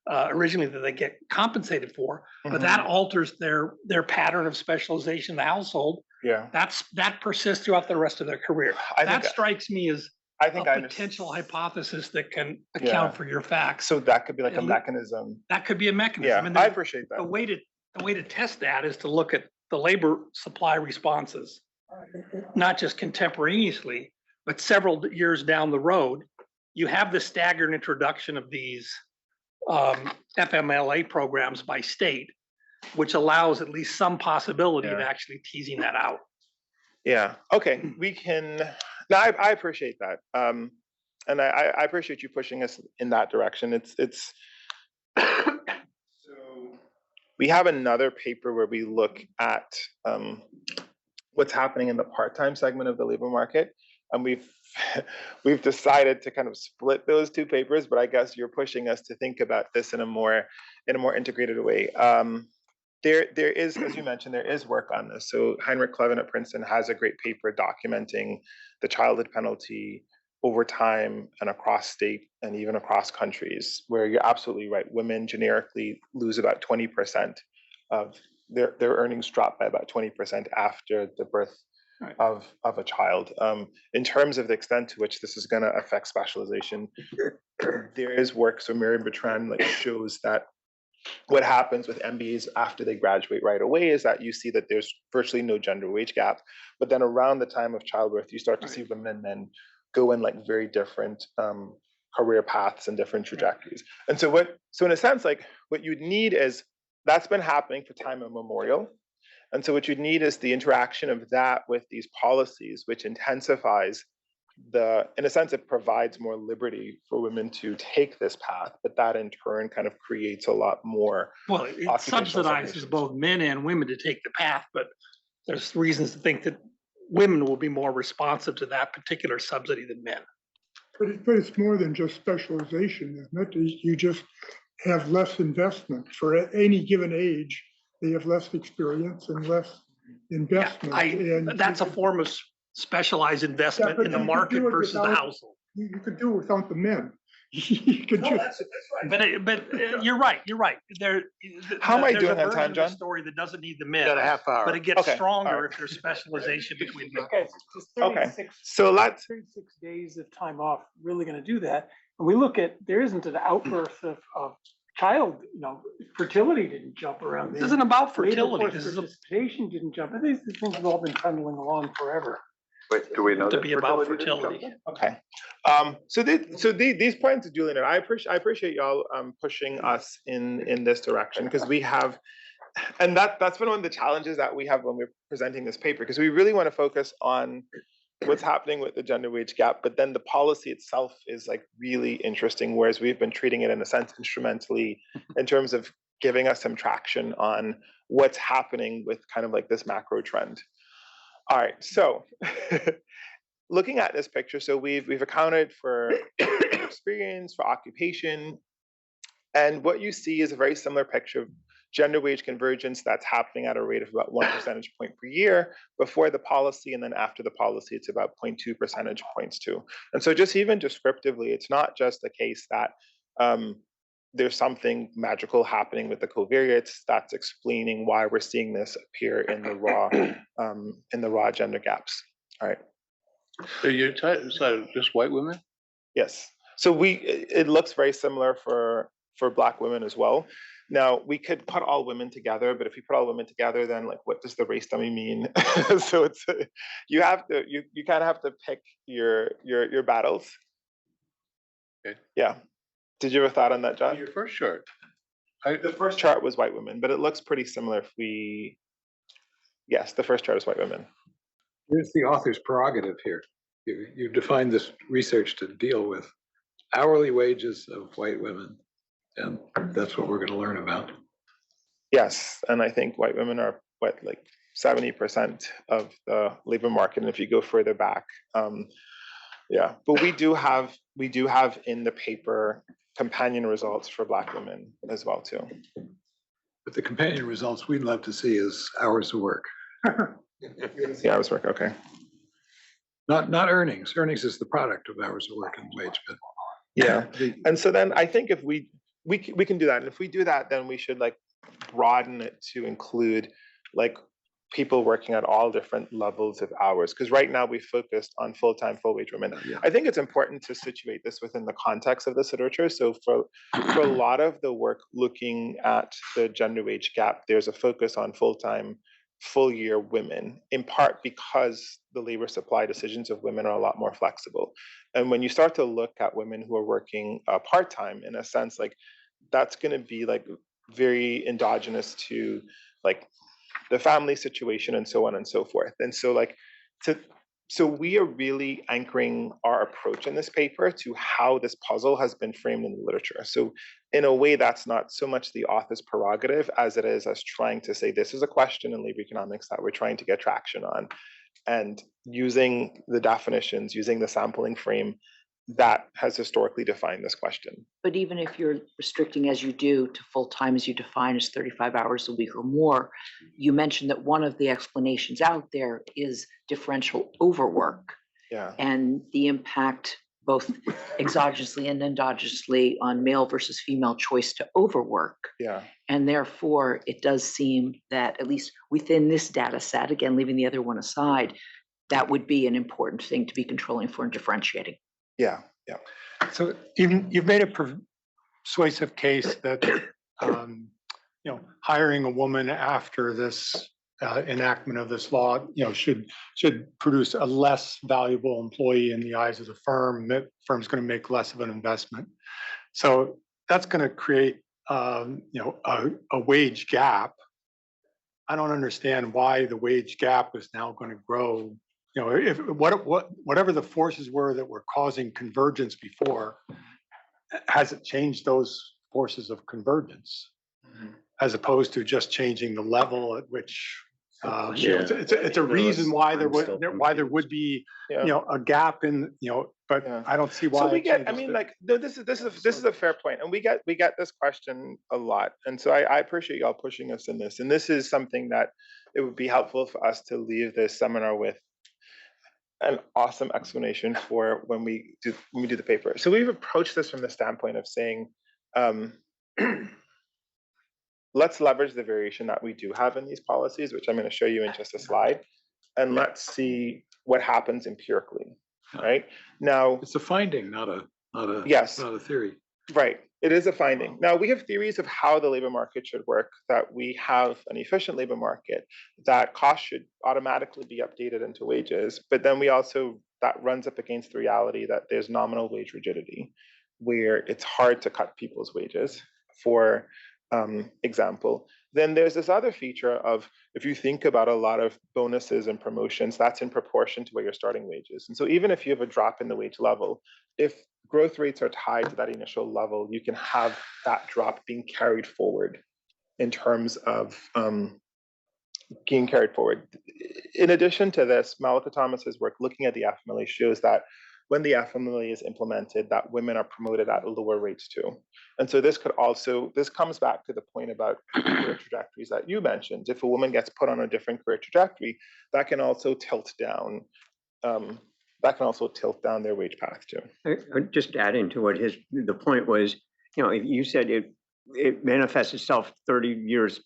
originally that they get compensated for, but that alters their pattern of specialization in the household. Yeah, that persists throughout the rest of their career. That strikes me as a potential hypothesis that can account for your facts. So that could be like a mechanism. That could be a mechanism. Yeah, and I appreciate that. The way to test that is to look at the labor supply responses, not just contemporaneously, but several years down the road. You have the staggered introduction of these FMLA programs by state, which allows at least some possibility of actually teasing that out. Yeah. Okay. We can. No, I appreciate that. And I appreciate you pushing us in that direction. It's so we have another paper where we look at what's happening in the part-time segment of the labor market, and we've decided to kind of split those two papers. But I guess you're pushing us to think about this in a more integrated way. There is, as you mentioned, there is work on this. So Heinrich Klevin at Princeton has a great paper documenting the childhood penalty over time and across state and even across countries, where you're absolutely right. Women generically lose about 20% of their earnings, drop by about 20% after the birth of a child. In terms of the extent to which this is going to affect specialization, there is work. So Miriam Bertrand shows that what happens with MBAs after they graduate right away is that you see that there's virtually no gender wage gap. But then around the time of childbirth, you start to see women and men go in very different career paths and different trajectories. And so in a sense, what you'd need is, that's been happening for time immemorial. And so what you'd need is the interaction of that with these policies, which intensifies in a sense, it provides more liberty for women to take this path, but that in turn kind of creates a lot more. Well, it subsidizes both men and women to take the path, but there's reasons to think that women will be more responsive to that particular subsidy than men. But it's more than just specialization, isn't it? You just have less investment for any given age. They have less experience and less investment. And that's a form of specialized investment in the market versus the household. You could do it without the men. You could that's right. But you're right. How am I doing on time, John? Story that doesn't need the men. Got a half hour. But it gets stronger if there's specialization between men. Okay. So 36 days of time off really going to do that. And we look at, there isn't an outburst of child, fertility didn't jump around. This isn't about fertility. This is participation didn't jump. These things have all been trundling along forever. Wait, do we know to that be about fertility? Okay. So these points, Julian, and I appreciate y'all pushing us in this direction, because we have, and that's been one of the challenges that we have when we're presenting this paper, because we really want to focus on what's happening with the gender wage gap, but then the policy itself is really interesting, whereas we've been treating it in a sense instrumentally in terms of giving us some traction on what's happening with kind of this macro trend. All right, so looking at this picture, so we've accounted for experience, for occupation, and what you see is a very similar picture of gender wage convergence that's happening at a rate of about 1 percentage point per year before the policy, and then after the policy, it's about 0.2 percentage points too. And so just even descriptively, it's not just a case that there's something magical happening with the covariates that's explaining why we're seeing this appear in the raw gender gaps. All right. So you're so just white women? Yes. So it looks very similar for Black women as well. Now we could put all women together, but if you put all women together, then what does the race dummy mean? So it's you kind of have to pick your battles. Okay. Yeah. Did you have a thought on that, John? Your first chart. The first chart was white women, but it looks pretty similar yes, the first chart is white women. Here's the author's prerogative here. You defined this research to deal with hourly wages of white women, and that's what we're going to learn about. Yes, and I think white women are 70% of the labor market, and if you go further back, yeah. But we do have in the paper companion results for Black women as well too. But the companion results we'd love to see is hours of work. Yeah, hours of work. Okay. Not earnings. Earnings is the product of hours of work and wage, but yeah. And so then I think if we can do that, and if we do that, then we should broaden it to include people working at all different levels of hours, because right now we focused on full-time, full-wage women. Yeah. I think it's important to situate this within the context of this literature. So for a lot of the work looking at the gender wage gap, there's a focus on full-time, full-year women, in part because the labor supply decisions of women are a lot more flexible. And when you start to look at women who are working part-time, in a sense, that's going to be very endogenous to the family situation and so on and so forth. And so So we are really anchoring our approach in this paper to how this puzzle has been framed in the literature. So in a way, that's not so much the author's prerogative as it is us trying to say, this is a question in labor economics that we're trying to get traction on. And using the definitions, using the sampling frame, that has historically defined this question. But even if you're restricting as you do to full-time as you define as 35 hours a week or more, you mentioned that one of the explanations out there is differential overwork. Yeah. And the impact both exogenously and endogenously on male versus female choice to overwork. Yeah. And therefore, it does seem that at least within this data set, again, leaving the other one aside, that would be an important thing to be controlling for and differentiating. Yeah, yeah. So even you've made a persuasive case that hiring a woman after this enactment of this law, should produce a less valuable employee in the eyes of the firm. That firm's going to make less of an investment. So that's going to create a wage gap. I don't understand why the wage gap is now going to grow. If whatever the forces were that were causing convergence before, has it changed those forces of convergence, as opposed to just changing the level at which it's a reason why there would be a gap in but I don't see why. So we get, this is a fair point, and we get this question a lot, and so I appreciate y'all pushing us in this, and this is something that it would be helpful for us to leave this seminar with an awesome explanation for when we do the paper. So we've approached this from the standpoint of saying, let's leverage the variation that we do have in these policies, which I'm going to show you in just a slide, and let's see what happens empirically. Right now, it's a finding, not a theory. Right, it is a finding. Now we have theories of how the labor market should work. That we have an efficient labor market, that costs should automatically be updated into wages, but then we also that runs up against the reality that there's nominal wage rigidity, where it's hard to cut people's wages. For example, then there's this other feature of, if you think about a lot of bonuses and promotions, that's in proportion to where your starting wages. And so even if you have a drop in the wage level, if growth rates are tied to that initial level, you can have that drop being carried forward in terms of being carried forward. In addition to this, Malika Thomas's work looking at the FMLA shows that when the FMLA is implemented, that women are promoted at lower rates too. And so this comes back to the point about career trajectories that you mentioned. If a woman gets put on a different career trajectory, that can also tilt down their wage path too. Just adding to what the point was, you said it manifests itself 30 years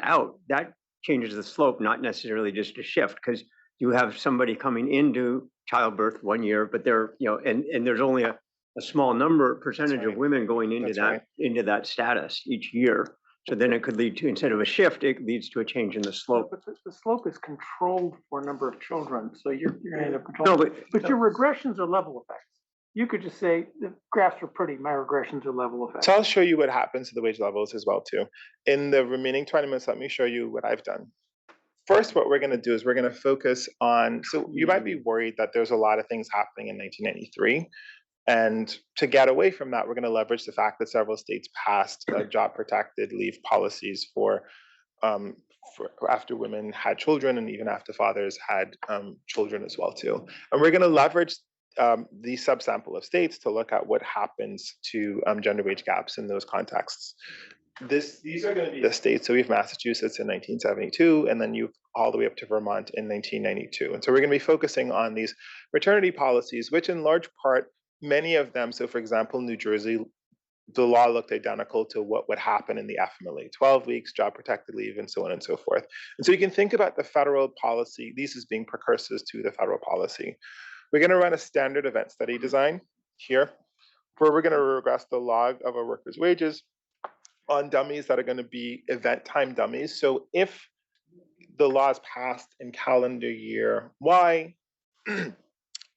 out. That changes the slope, not necessarily just a shift, because you have somebody coming into childbirth 1 year, but they're, and there's only a small percentage of women going into that status each year. So then it could lead to, instead of a shift, it leads to a change in the slope. But the slope is controlled for a number of children, so you're going to end up controlling. But your regressions are level effects. You could just say the graphs are pretty, my regressions are level effects. So I'll show you what happens to the wage levels as well too. In the remaining 20 minutes, let me show you what I've done. First, what we're going to do is we're going to focus on, so you might be worried that there's a lot of things happening in 1993. And to get away from that, we're going to leverage the fact that several states passed job protected leave policies for after women had children and even after fathers had children as well too. And we're going to leverage the subsample of states to look at what happens to gender wage gaps in those contexts. These are going to be the states. So we have Massachusetts in 1972, and then you all the way up to Vermont in 1992. And so we're going to be focusing on these maternity policies, which in large part, many of them, so for example, New Jersey, the law looked identical to what would happen in the FMLA, 12 weeks, job protected leave, and so on and so forth. And so you can think about the federal policy, these as being precursors to the federal policy. We're going to run a standard event study design here, where we're going to regress the log of our workers' wages on dummies that are going to be event time dummies. So if the law is passed in calendar year Y,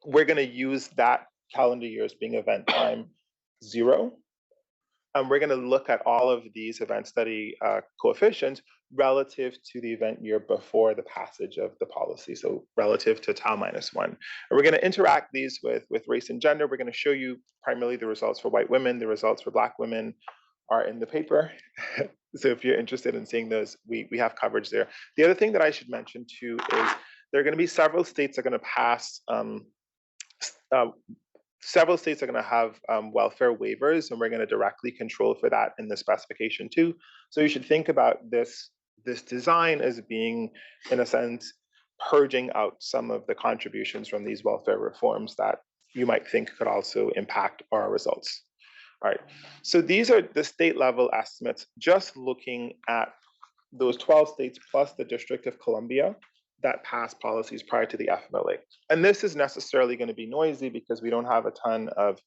we're going to use that calendar year as being event time 0. And we're going to look at all of these event study coefficients relative to the event year before the passage of the policy, so relative to tau -1. And we're going to interact these with race and gender. We're going to show you primarily the results for white women. The results for Black women are in the paper. So if you're interested in seeing those, we have coverage there. The other thing that I should mention too is there are going to be several states that are going to pass several states are going to have welfare waivers, and we're going to directly control for that in the specification too. So you should think about this design as being, in a sense, purging out some of the contributions from these welfare reforms that you might think could also impact our results. All right, so these are the state level estimates, just looking at those 12 states plus the District of Columbia that passed policies prior to the FMLA. And this is necessarily going to be noisy because we don't have a ton of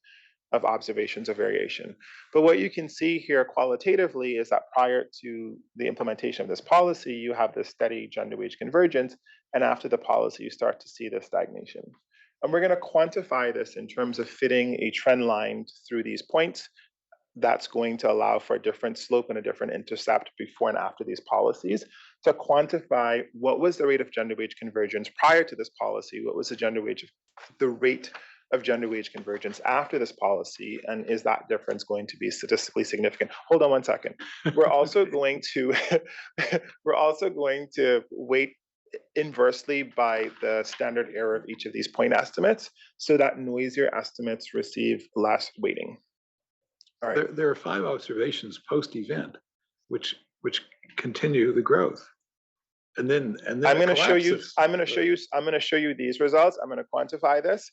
observations of variation. But what you can see here qualitatively is that prior to the implementation of this policy, you have this steady gender wage convergence, and after the policy, you start to see this stagnation. And we're going to quantify this in terms of fitting a trend line through these points. That's going to allow for a different slope and a different intercept before and after these policies to quantify what was the rate of gender wage convergence prior to this policy, what was the rate of gender wage convergence after this policy, and is that difference going to be statistically significant? Hold on one second. We're also going to weight inversely by the standard error of each of these point estimates so that noisier estimates receive less weighting. All right. There are 5 observations post-event, which continue the growth, and then I'm going to show you. I'm going to show you these results. I'm going to quantify this.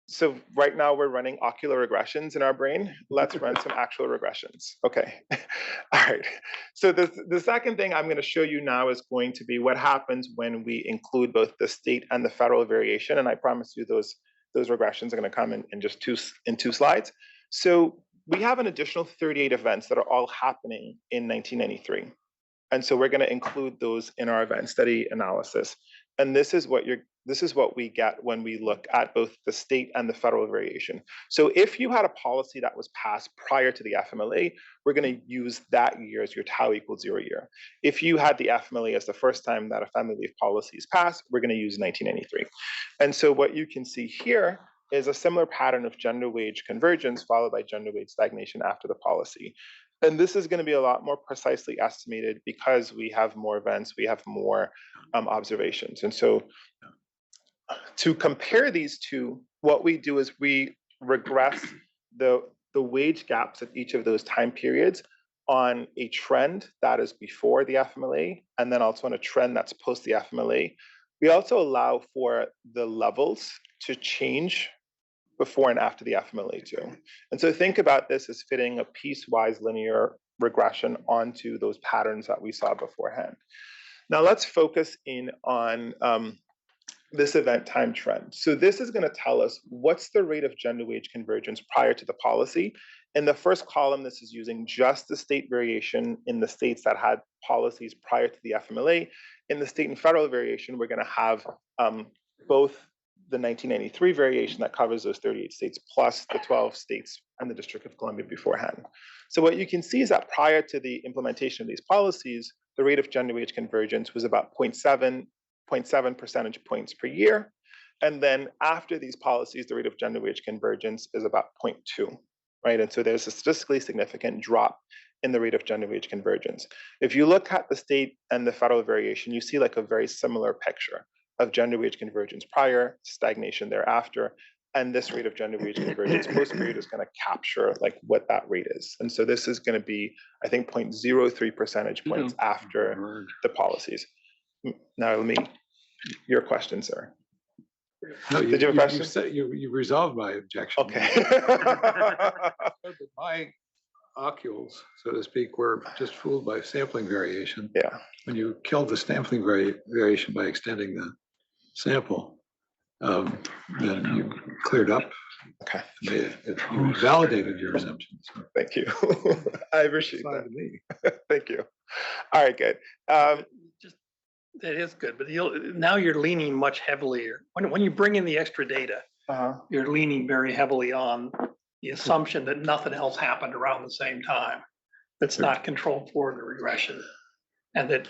So right now we're running ocular regressions in our brain. Let's run some actual regressions. Okay. All right. So the second thing I'm going to show you now is going to be what happens when we include both the state and the federal variation. And I promise you those regressions are going to come in just two slides. So we have an additional 38 events that are all happening in 1993. And so we're going to include those in our event study analysis. And this is what we get when we look at both the state and the federal variation. So if you had a policy that was passed prior to the FMLA, we're going to use that year as your tau equals 0 year. If you had the FMLA as the first time that a family leave policy is passed, we're going to use 1993. And so what you can see here is a similar pattern of gender wage convergence followed by gender wage stagnation after the policy. And this is going to be a lot more precisely estimated because we have more events, we have more observations. And so to compare these two, what we do is we regress the wage gaps at each of those time periods on a trend that is before the FMLA, and then also on a trend that's post the FMLA. We also allow for the levels to change before and after the FMLA too. And so think about this as fitting a piecewise linear regression onto those patterns that we saw beforehand. Now let's focus in on this event time trend. So this is going to tell us what's the rate of gender wage convergence prior to the policy. In the first column, this is using just the state variation in the states that had policies prior to the FMLA. In the state and federal variation, we're going to have both the 1993 variation that covers those 38 states plus the 12 states and the District of Columbia beforehand. So what you can see is that prior to the implementation of these policies, the rate of gender wage convergence was about 0.7 percentage points per year. And then after these policies, the rate of gender wage convergence is about 0.2, right? And so there's a statistically significant drop in the rate of gender wage convergence. If you look at the state and the federal variation, you see like a very similar picture of gender wage convergence prior, stagnation thereafter, and this rate of gender wage convergence post-period is going to capture like what that rate is. And so this is going to be, I think, 0.03 percentage points after the policies. Now, your question, sir. No, Did you have a question? You resolved my objection. Okay. My ocules, so to speak, were just fooled by sampling variation. Yeah. When you killed the sampling variation by extending the sample, then you cleared up. Okay. You validated your assumptions. Thank you. I appreciate that. Thank you. All right, good. That is good, but now you're leaning much heavier. When you bring in the extra data, you're leaning very heavily on the assumption that nothing else happened around the same time that's not controlled for the regression, and that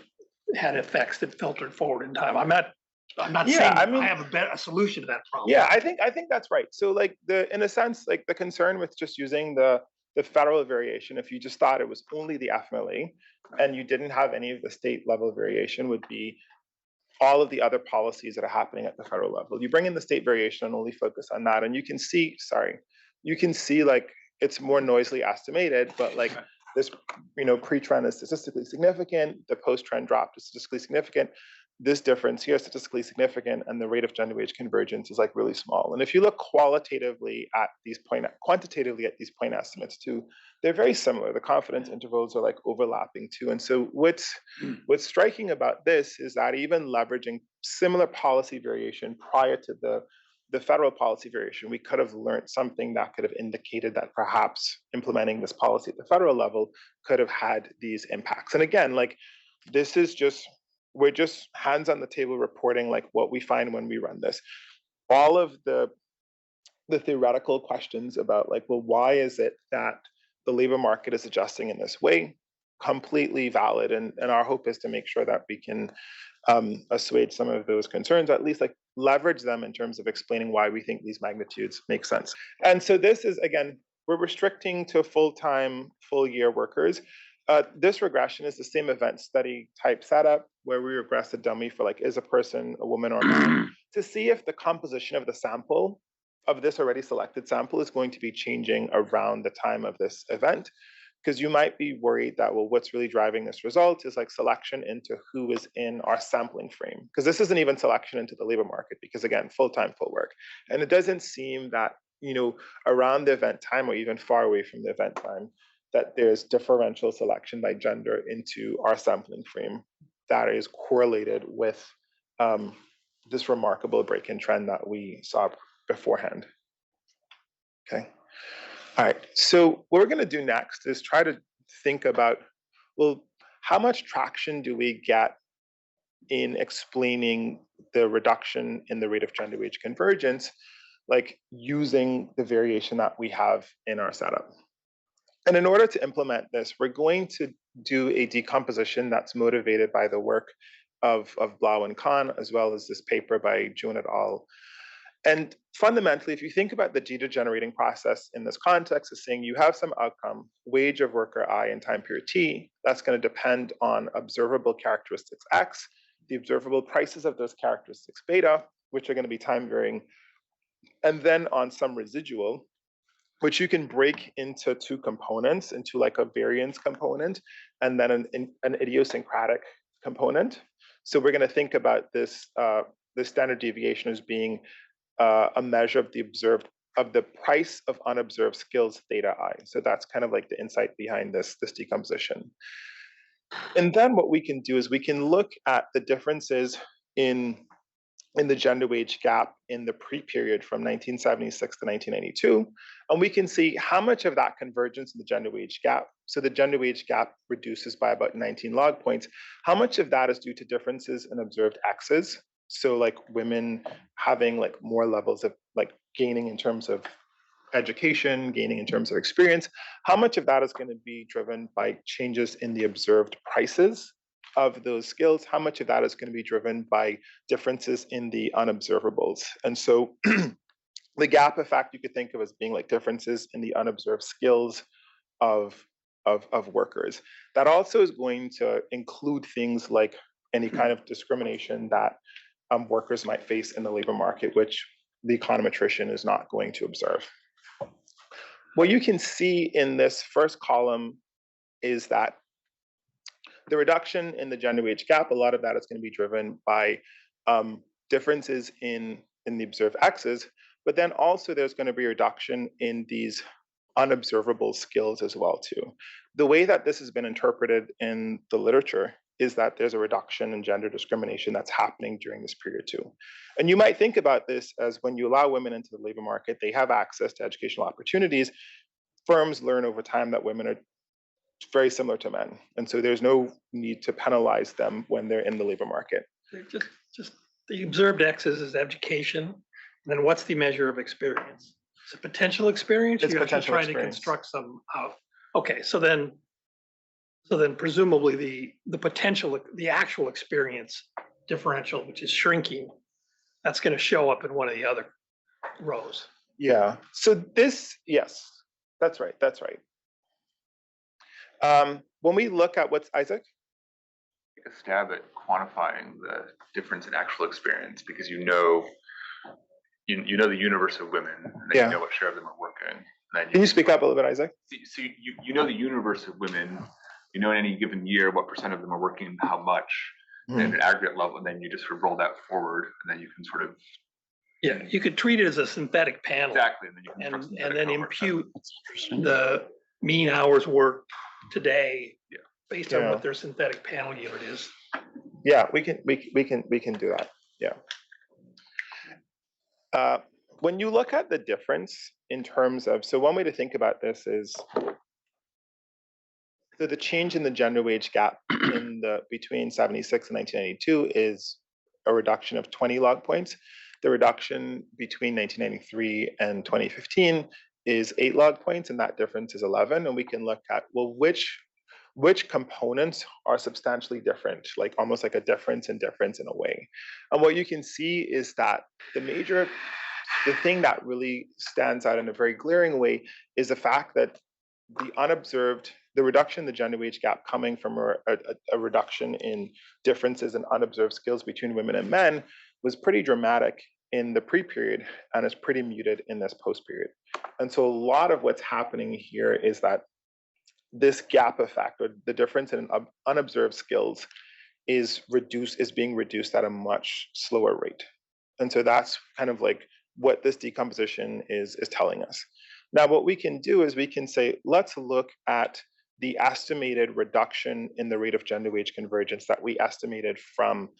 had effects that filtered forward in time. I'm not Yeah, saying I I mean- have a solution to that problem. Yeah, I think that's right. So like in a sense, like the concern with just using the federal variation, if you just thought it was only the FMLA and you didn't have any of the state level variation, would be all of the other policies that are happening at the federal level. You bring in the state variation and only focus on that, and you can see like it's more noisily estimated, but like this, pre-trend is statistically significant, the post-trend drop is statistically significant. This difference here is statistically significant, and the rate of gender wage convergence is like really small. And if you look quantitatively at these point estimates too, they're very similar. The confidence intervals are like overlapping too. And so what's striking about this is that even leveraging similar policy variation prior to the federal policy variation, we could have learned something that could have indicated that perhaps implementing this policy at the federal level could have had these impacts. And again, like this is we're just hands on the table reporting like what we find when we run this. All of the theoretical questions about like, well, why is it that the labor market is adjusting in this way? Completely valid. And our hope is to make sure that we can assuage some of those concerns, or at least like leverage them in terms of explaining why we think these magnitudes make sense. And so this is, again, we're restricting to full-time, full-year workers. This regression is the same event study type setup where we regress a dummy for like, is a person a woman or a man, to see if the composition of the sample, of this already selected sample, is going to be changing around the time of this event. Because you might be worried that, well, what's really driving this result is like selection into who is in our sampling frame. Because this isn't even selection into the labor market, because again, full-time, full work. And it doesn't seem that, around the event time or even far away from the event time, that there's differential selection by gender into our sampling frame that is correlated with this remarkable break-in trend that we saw beforehand. Okay. All right, so what we're going to do next is try to think about, well, how much traction do we get in explaining the reduction in the rate of gender wage convergence, like using the variation that we have in our setup? And in order to implement this, we're going to do a decomposition that's motivated by the work of Blau and Kahn, as well as this paper by June et al. And fundamentally, if you think about the degenerating process in this context, is saying you have some outcome, wage of worker I in time period T, that's going to depend on observable characteristics X, the observable prices of those characteristics beta, which are going to be time varying, and then on some residual, which you can break into two components, into like a variance component, and then an idiosyncratic component. So we're going to think about this, the standard deviation as being a measure of the price of unobserved skills theta I. So that's kind of like the insight behind this decomposition. And then what we can do is we can look at the differences in the gender wage gap in the pre-period from 1976 to 1992. And we can see how much of that convergence in the gender wage gap, so the gender wage gap reduces by about 19 log points, how much of that is due to differences in observed X's, so like women having like more levels of like gaining in terms of education, gaining in terms of experience, how much of that is going to be driven by changes in the observed prices of those skills, how much of that is going to be driven by differences in the unobservables. And so the gap effect you could think of as being like differences in the unobserved skills of workers. That also is going to include things like any kind of discrimination that workers might face in the labor market, which the econometrician is not going to observe. What you can see in this first column is that the reduction in the gender wage gap, a lot of that is going to be driven by differences in the observed X's, but then also there's going to be a reduction in these unobservable skills as well too. The way that this has been interpreted in the literature is that there's a reduction in gender discrimination that's happening during this period too. And you might think about this as when you allow women into the labor market, they have access to educational opportunities. Firms learn over time that women are very similar to men. And so there's no need to penalize them when they're in the labor market. Just the observed X's is education. And then what's the measure of experience? It's a potential experience? It's You're actually potential trying experience. to construct some out. Okay, so then So then presumably the potential, the actual experience differential, which is shrinking, that's going to show up in one of the other rows. Yeah. So this, yes, that's right. That's right. When we look at what's Isaac? Take a stab at quantifying the difference in actual experience because you know the universe of women, and then you know what share of them are working. And then Can you speak up a little bit, Isaac? So you know the universe of women. You know in any given year what percent of them are working and how much, and at an aggregate level, and then you just sort of roll that forward, and then you can sort of you could treat it as a synthetic panel. Exactly, and then impute the mean hours worked today based on what their synthetic panel unit is. Yeah, we can do that. Yeah. When you look at the difference in terms of, so one way to think about this is, so the change in the gender wage gap between 76 and 1992 is a reduction of 20 log points. The reduction between 1993 and 2015 is 8 log points, and that difference is 11. And we can look at, well, which components are substantially different, like almost like a difference in a way. And what you can see is that the thing that really stands out in a very glaring way is the fact that the reduction in the gender wage gap coming from a reduction in differences in unobserved skills between women and men was pretty dramatic in the pre-period and is pretty muted in this post-period. And so a lot of what's happening here is that this gap effect, or the difference in unobserved skills, is being reduced at a much slower rate. And so that's kind of like what this decomposition is telling us. Now, what we can do is we can say, let's look at the estimated reduction in the rate of gender wage convergence that we estimated from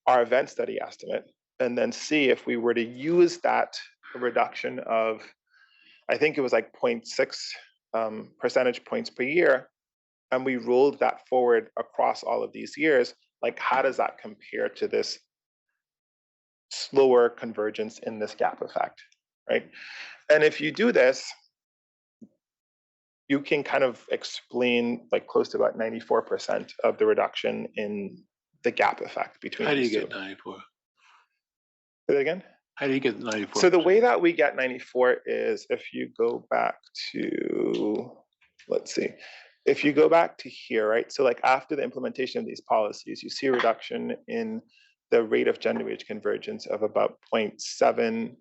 our event study estimate, and then see if we were to use that reduction of, I think it was like 0.6 percentage points per year, and we rolled that forward across all of these years, like how does that compare to this slower convergence in this gap effect, right? And if you do this, you can kind of explain like close to about 94% of the reduction in the gap effect between How do you these get two. 94? Say that again? How do you get 94? So the way that we get 94 is if you go back to, let's see, if you go back to here, right? So like after the implementation of these policies, you see a reduction in the rate of gender wage convergence of about 0.7,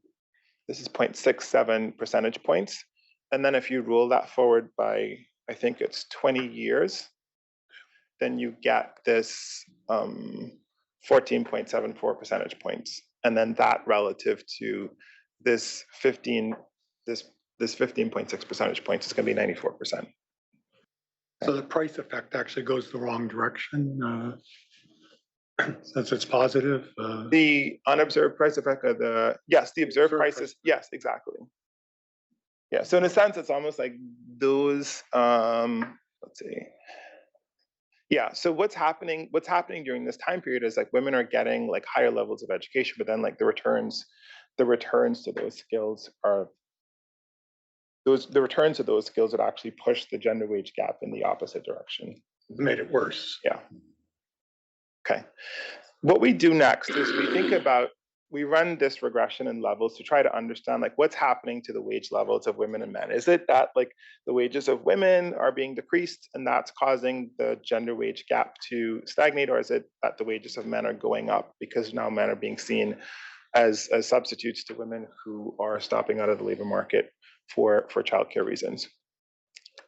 this is 0.67 percentage points. And then if you roll that forward by, I think it's 20 years, then you get this 14.74 percentage points. And then that relative to this 15.6 percentage points is going to be 94%. So the price effect actually goes the wrong direction since it's positive. The unobserved price effect of the observed prices. Yes, exactly. Yeah. So in a sense, it's almost like those. Let's see. Yeah. So what's happening during this time period is like women are getting like higher levels of education, but then like the returns to those skills are the returns of those skills would actually push the gender wage gap in the opposite direction. Made it worse. Yeah. Okay. What we do next is we run this regression in levels to try to understand like what's happening to the wage levels of women and men. Is it that like the wages of women are being decreased and that's causing the gender wage gap to stagnate, or is it that the wages of men are going up because now men are being seen as substitutes to women who are stopping out of the labor market for childcare reasons?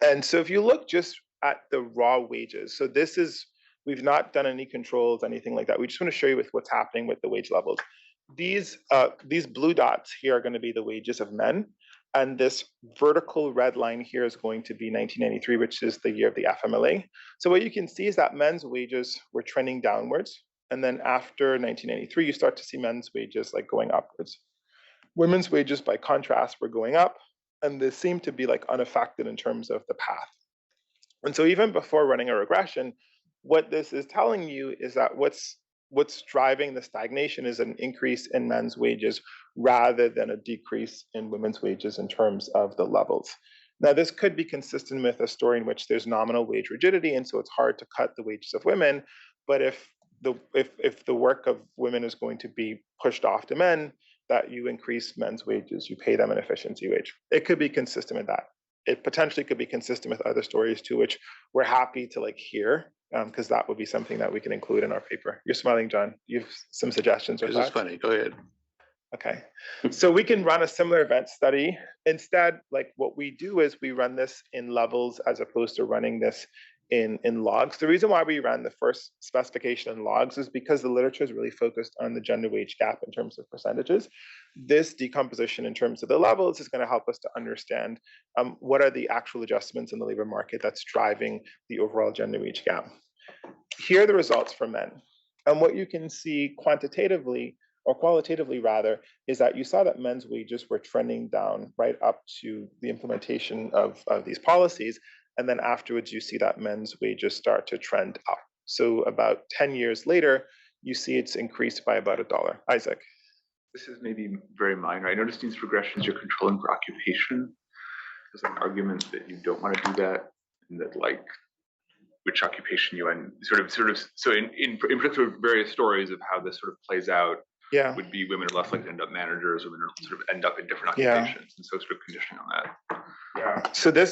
And so if you look just at the raw wages, so this is, we've not done any controls, anything like that. We just want to show you with what's happening with the wage levels. These blue dots here are going to be the wages of men. And this vertical red line here is going to be 1993, which is the year of the FMLA. So what you can see is that men's wages were trending downwards. And then after 1993, you start to see men's wages like going upwards. Women's wages, by contrast, were going up. And they seem to be like unaffected in terms of the path. And so even before running a regression, what this is telling you is that what's driving the stagnation is an increase in men's wages rather than a decrease in women's wages in terms of the levels. Now, this could be consistent with a story in which there's nominal wage rigidity, and so it's hard to cut the wages of women. But if the work of women is going to be pushed off to men, that you increase men's wages, you pay them an efficiency wage. It could be consistent with that. It potentially could be consistent with other stories too, which we're happy to like hear, because that would be something that we can include in our paper. You're smiling, John. You have some suggestions or This thoughts? is funny. Go ahead. Okay, so we can run a similar event study. Instead, like what we do is we run this in levels as opposed to running this in logs. The reason why we ran the first specification in logs is because the literature is really focused on the gender wage gap in terms of percentages. This decomposition in terms of the levels is going to help us to understand what are the actual adjustments in the labor market that's driving the overall gender wage gap. Here are the results for men. And what you can see quantitatively, or qualitatively rather, is that you saw that men's wages were trending down right up to the implementation of these policies. And then afterwards, you see that men's wages start to trend up. So about 10 years later, you see it's increased by about $1. Isaac. This is maybe very minor. I noticed these regressions you're controlling for occupation. There's an argument that you don't want to do that, and that like which occupation you end sort of. So in particular, various stories of how this sort of plays out. Yeah. Would be women are less likely to end up managers, women are sort of end up in different occupations, and so sort of conditioning on that.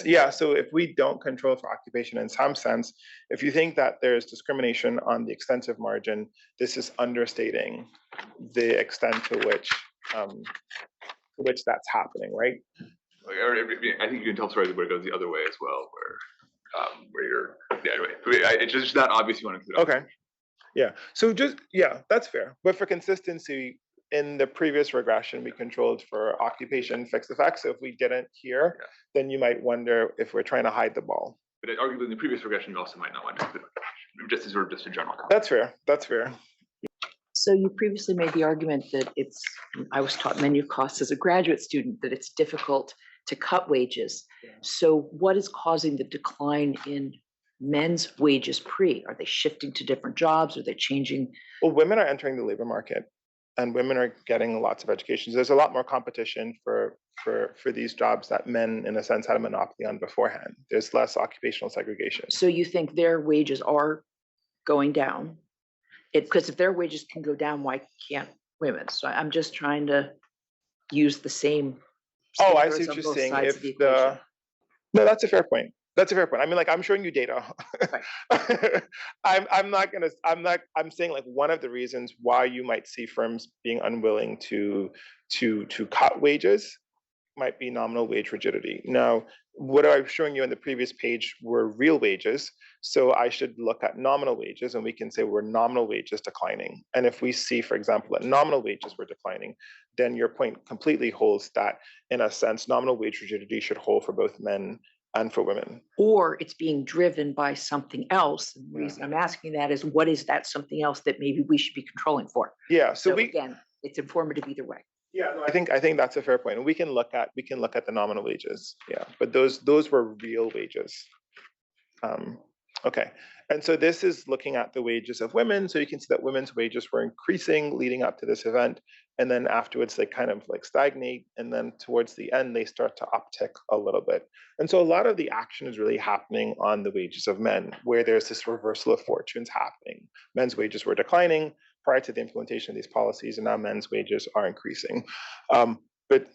Yeah. So if we don't control for occupation in some sense, if you think that there's discrimination on the extensive margin, this is understating the extent to which that's happening, right? I think you can tell stories where it goes the other way as well, where you're anyway. It's just not obvious you want to include. Okay. Yeah. So that's fair. But for consistency, in the previous regression, we controlled for occupation fixed effects. So if we didn't here, then you might wonder if we're trying to hide the ball. But arguably in the previous regression, you also might not want to include just as sort of just a general comment. That's fair. That's fair. So you previously made the argument that I was taught menu costs as a graduate student, that it's difficult to cut wages. Yeah. So what is causing the decline in men's wages Are they shifting to different jobs? Are they changing? Well, women are entering the labor market, and women are getting lots of education. So there's a lot more competition for these jobs that men, in a sense, had a monopoly on beforehand. There's less occupational segregation. So you think their wages are going down? Because if their wages can go down, why can't women? So I'm just trying to use the same. Oh, I see what you're saying. No, that's a fair point. That's a fair point. I mean, like, I'm showing you data. Right. I'm saying like one of the reasons why you might see firms being unwilling to cut wages might be nominal wage rigidity. Now, what I was showing you on the previous page were real wages. So I should look at nominal wages, and we can say we're nominal wages declining. And if we see, for example, that nominal wages were declining, then your point completely holds that, in a sense, nominal wage rigidity should hold for both men and for women. Or it's being driven by something else. And the reason I'm asking that is, what is that something else that maybe we should be controlling for? Yeah. So again, it's informative either way. Yeah, no, I think that's a fair point. And we can look at the nominal wages. Yeah, but those were real wages. Okay, and so this is looking at the wages of women. So you can see that women's wages were increasing leading up to this event, and then afterwards they kind of like stagnate, and then towards the end they start to uptick a little bit. And so a lot of the action is really happening on the wages of men, where there's this reversal of fortunes happening. Men's wages were declining prior to the implementation of these policies, and now men's wages are increasing. But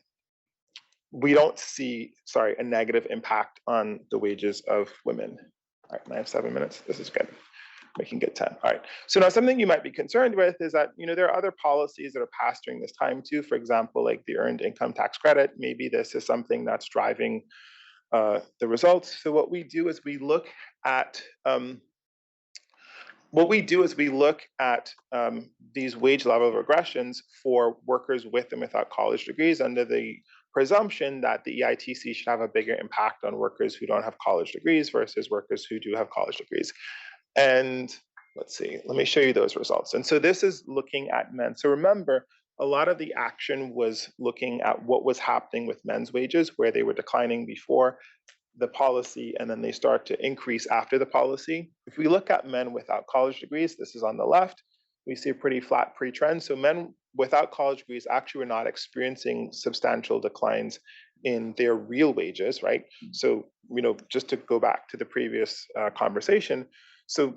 we don't see, a negative impact on the wages of women. All right, I have 7 minutes. This is good. We can get 10. All right. So now something you might be concerned with is that, there are other policies that are passed during this time too. For example, like the earned income tax credit. Maybe this is something that's driving the results. So what we do is we look at these wage level regressions for workers with and without college degrees, under the presumption that the EITC should have a bigger impact on workers who don't have college degrees versus workers who do have college degrees. And let's see, let me show you those results. And so this is looking at men. So remember, a lot of the action was looking at what was happening with men's wages, where they were declining before the policy, and then they start to increase after the policy. If we look at men without college degrees, this is on the left, we see a pretty flat pre-trend. So men without college degrees actually were not experiencing substantial declines in their real wages, right? So, just to go back to the previous conversation, so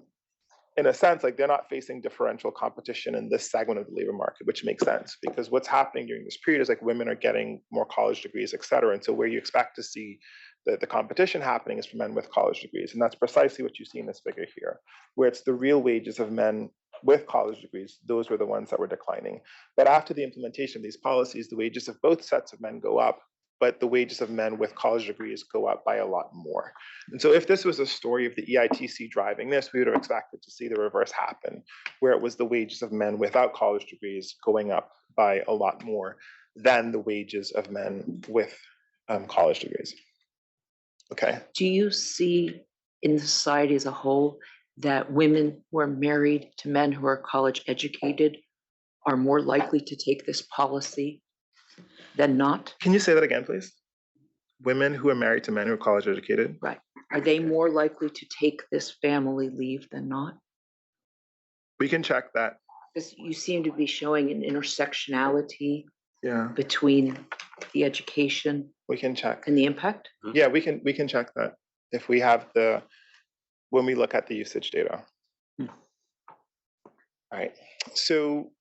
in a sense, like they're not facing differential competition in this segment of the labor market, which makes sense because what's happening during this period is like women are getting more college degrees, et cetera. And so where you expect to see the competition happening is for men with college degrees. And that's precisely what you see in this figure here, where it's the real wages of men with college degrees, those were the ones that were declining. But after the implementation of these policies, the wages of both sets of men go up, but the wages of men with college degrees go up by a lot more. And so if this was a story of the EITC driving this, we would have expected to see the reverse happen, where it was the wages of men without college degrees going up by a lot more than the wages of men with college degrees. Okay. Do you see in the society as a whole that women who are married to men who are college educated are more likely to take this policy than not? Can you say that again, please? Women who are married to men who are college educated? Right. Are they more likely to take this family leave than not? We can check that. Because you seem to be showing an intersectionality Yeah. between the education We can check. and the impact. Yeah, we can check that if we have when we look at the usage data. All right. So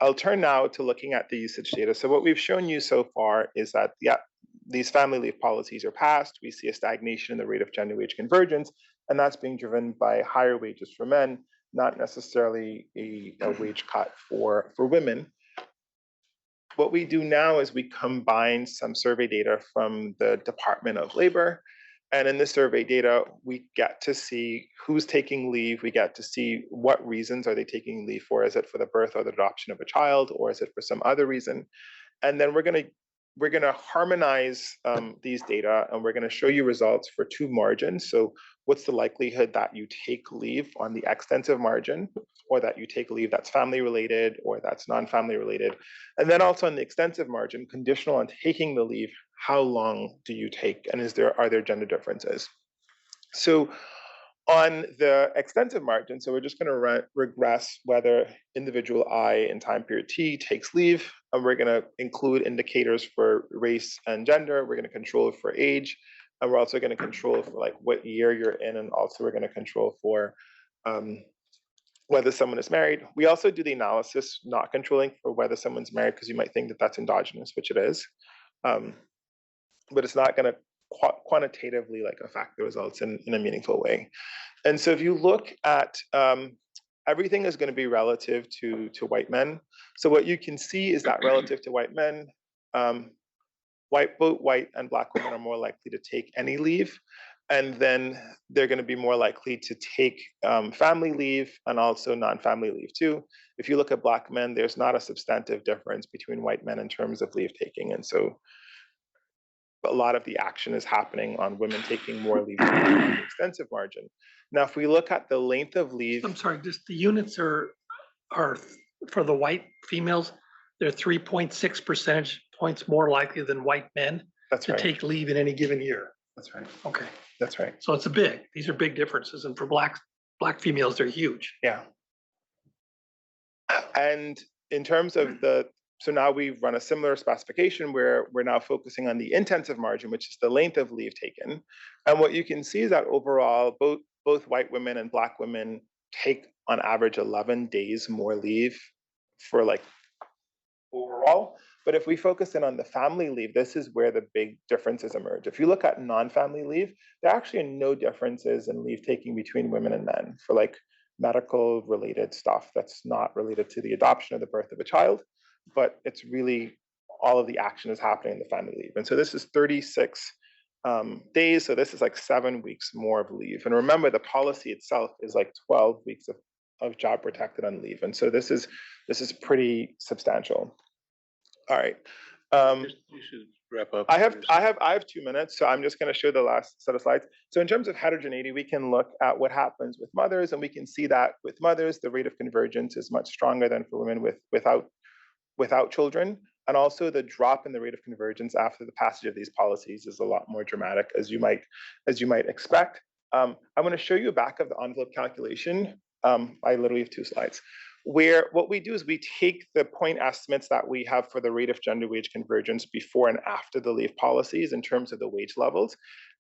I'll turn now to looking at the usage data. So what we've shown you so far is that, these family leave policies are passed. We see a stagnation in the rate of gender wage convergence, and that's being driven by higher wages for men, not necessarily a wage cut for women. What we do now is we combine some survey data from the Department of Labor. And in this survey data, we get to see who's taking leave. We get to see what reasons are they taking leave for. Is it for the birth or the adoption of a child, or is it for some other reason? And then we're going to harmonize these data, and we're going to show you results for two margins. So what's the likelihood that you take leave on the extensive margin, or that you take leave that's family related or that's non-family related? And then also on the extensive margin, conditional on taking the leave, how long do you take, and are there gender differences? So on the extensive margin, so we're just going to regress whether individual I in time period T takes leave, and we're going to include indicators for race and gender. We're going to control for age, and we're also going to control for like what year you're in, and also we're going to control for whether someone is married. We also do the analysis not controlling for whether someone's married, because you might think that that's endogenous, which it is, but it's not going to quantitatively like affect the results in a meaningful way. And so if you look at everything is going to be relative to white men. So what you can see is that relative to white men, both white and Black women are more likely to take any leave. And then they're going to be more likely to take family leave and also non-family leave too. If you look at Black men, there's not a substantive difference between white men in terms of leave taking. And so a lot of the action is happening on women taking more leave on the extensive margin. Now, if we look at the length of leave. I'm sorry, just the units are for the white females, they're 3.6 percentage points more likely than white men to take leave in any given year. That's right. Okay. That's right. So these are big differences. And for black females, they're huge. Yeah. And in terms of so now we've run a similar specification where we're now focusing on the intensive margin, which is the length of leave taken. And what you can see is that overall, both white women and Black women take on average 11 days more leave for like overall. But if we focus in on the family leave, this is where the big differences emerge. If you look at non-family leave, there actually are no differences in leave taking between women and men for like medical related stuff that's not related to the adoption or the birth of a child, but it's really all of the action is happening in the family leave. And so this is 36 days. So this is like 7 weeks more of leave. And remember, the policy itself is like 12 weeks of job protected on leave. And so this is pretty substantial. All right. You should wrap up. I have 2 minutes, so I'm just going to show the last set of slides. So in terms of heterogeneity, we can look at what happens with mothers, and we can see that with mothers, the rate of convergence is much stronger than for women without children. And also the drop in the rate of convergence after the passage of these policies is a lot more dramatic, as you might expect. I'm going to show you a back of the envelope calculation. I literally have 2 slides. where what we do is we take the point estimates that we have for the rate of gender wage convergence before and after the leave policies in terms of the wage levels,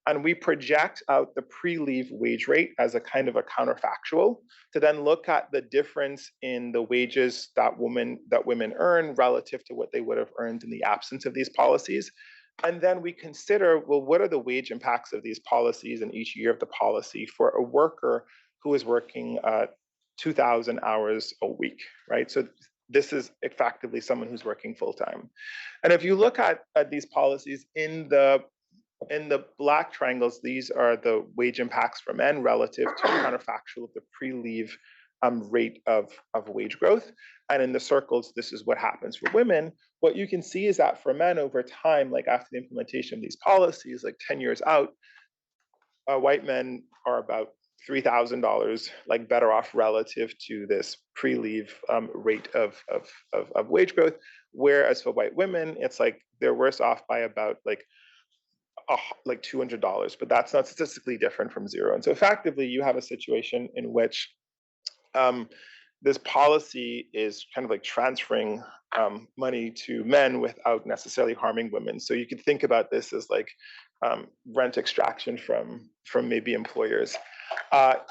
and we project out the pre-leave wage rate as a kind of a counterfactual to then look at the difference in the wages that women earn relative to what they would have earned in the absence of these policies. And then we consider, well, what are the wage impacts of these policies in each year of the policy for a worker who is working 2,000 hours a week, right? So this is effectively someone who's working full-time. And if you look at these policies in the black triangles, these are the wage impacts for men relative to the counterfactual of the pre-leave rate of wage growth. And in the circles, this is what happens for women. What you can see is that for men over time, like after the implementation of these policies, like 10 years out, white men are about $3,000 like better off relative to this pre-leave rate of wage growth. Whereas for white women, it's like they're worse off by about like $200, but that's not statistically different from zero. And so effectively, you have a situation in which this policy is kind of like transferring money to men without necessarily harming women. So you could think about this as like rent extraction from maybe employers.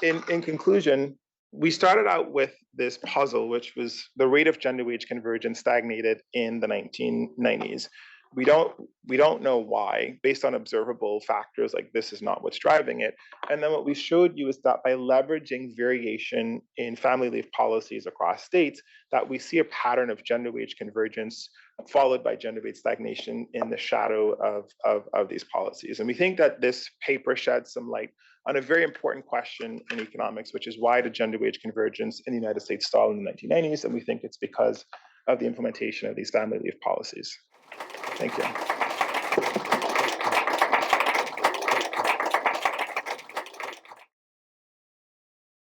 In conclusion, we started out with this puzzle, which was the rate of gender wage convergence stagnated in the 1990s. We don't know why, based on observable factors like this is not what's driving it. And then what we showed you is that by leveraging variation in family leave policies across states, that we see a pattern of gender wage convergence followed by gender wage stagnation in the shadow of these policies. And we think that this paper sheds some light on a very important question in economics, which is why did gender wage convergence in the United States stall in the 1990s? And we think it's because of the implementation of these family leave policies. Thank you.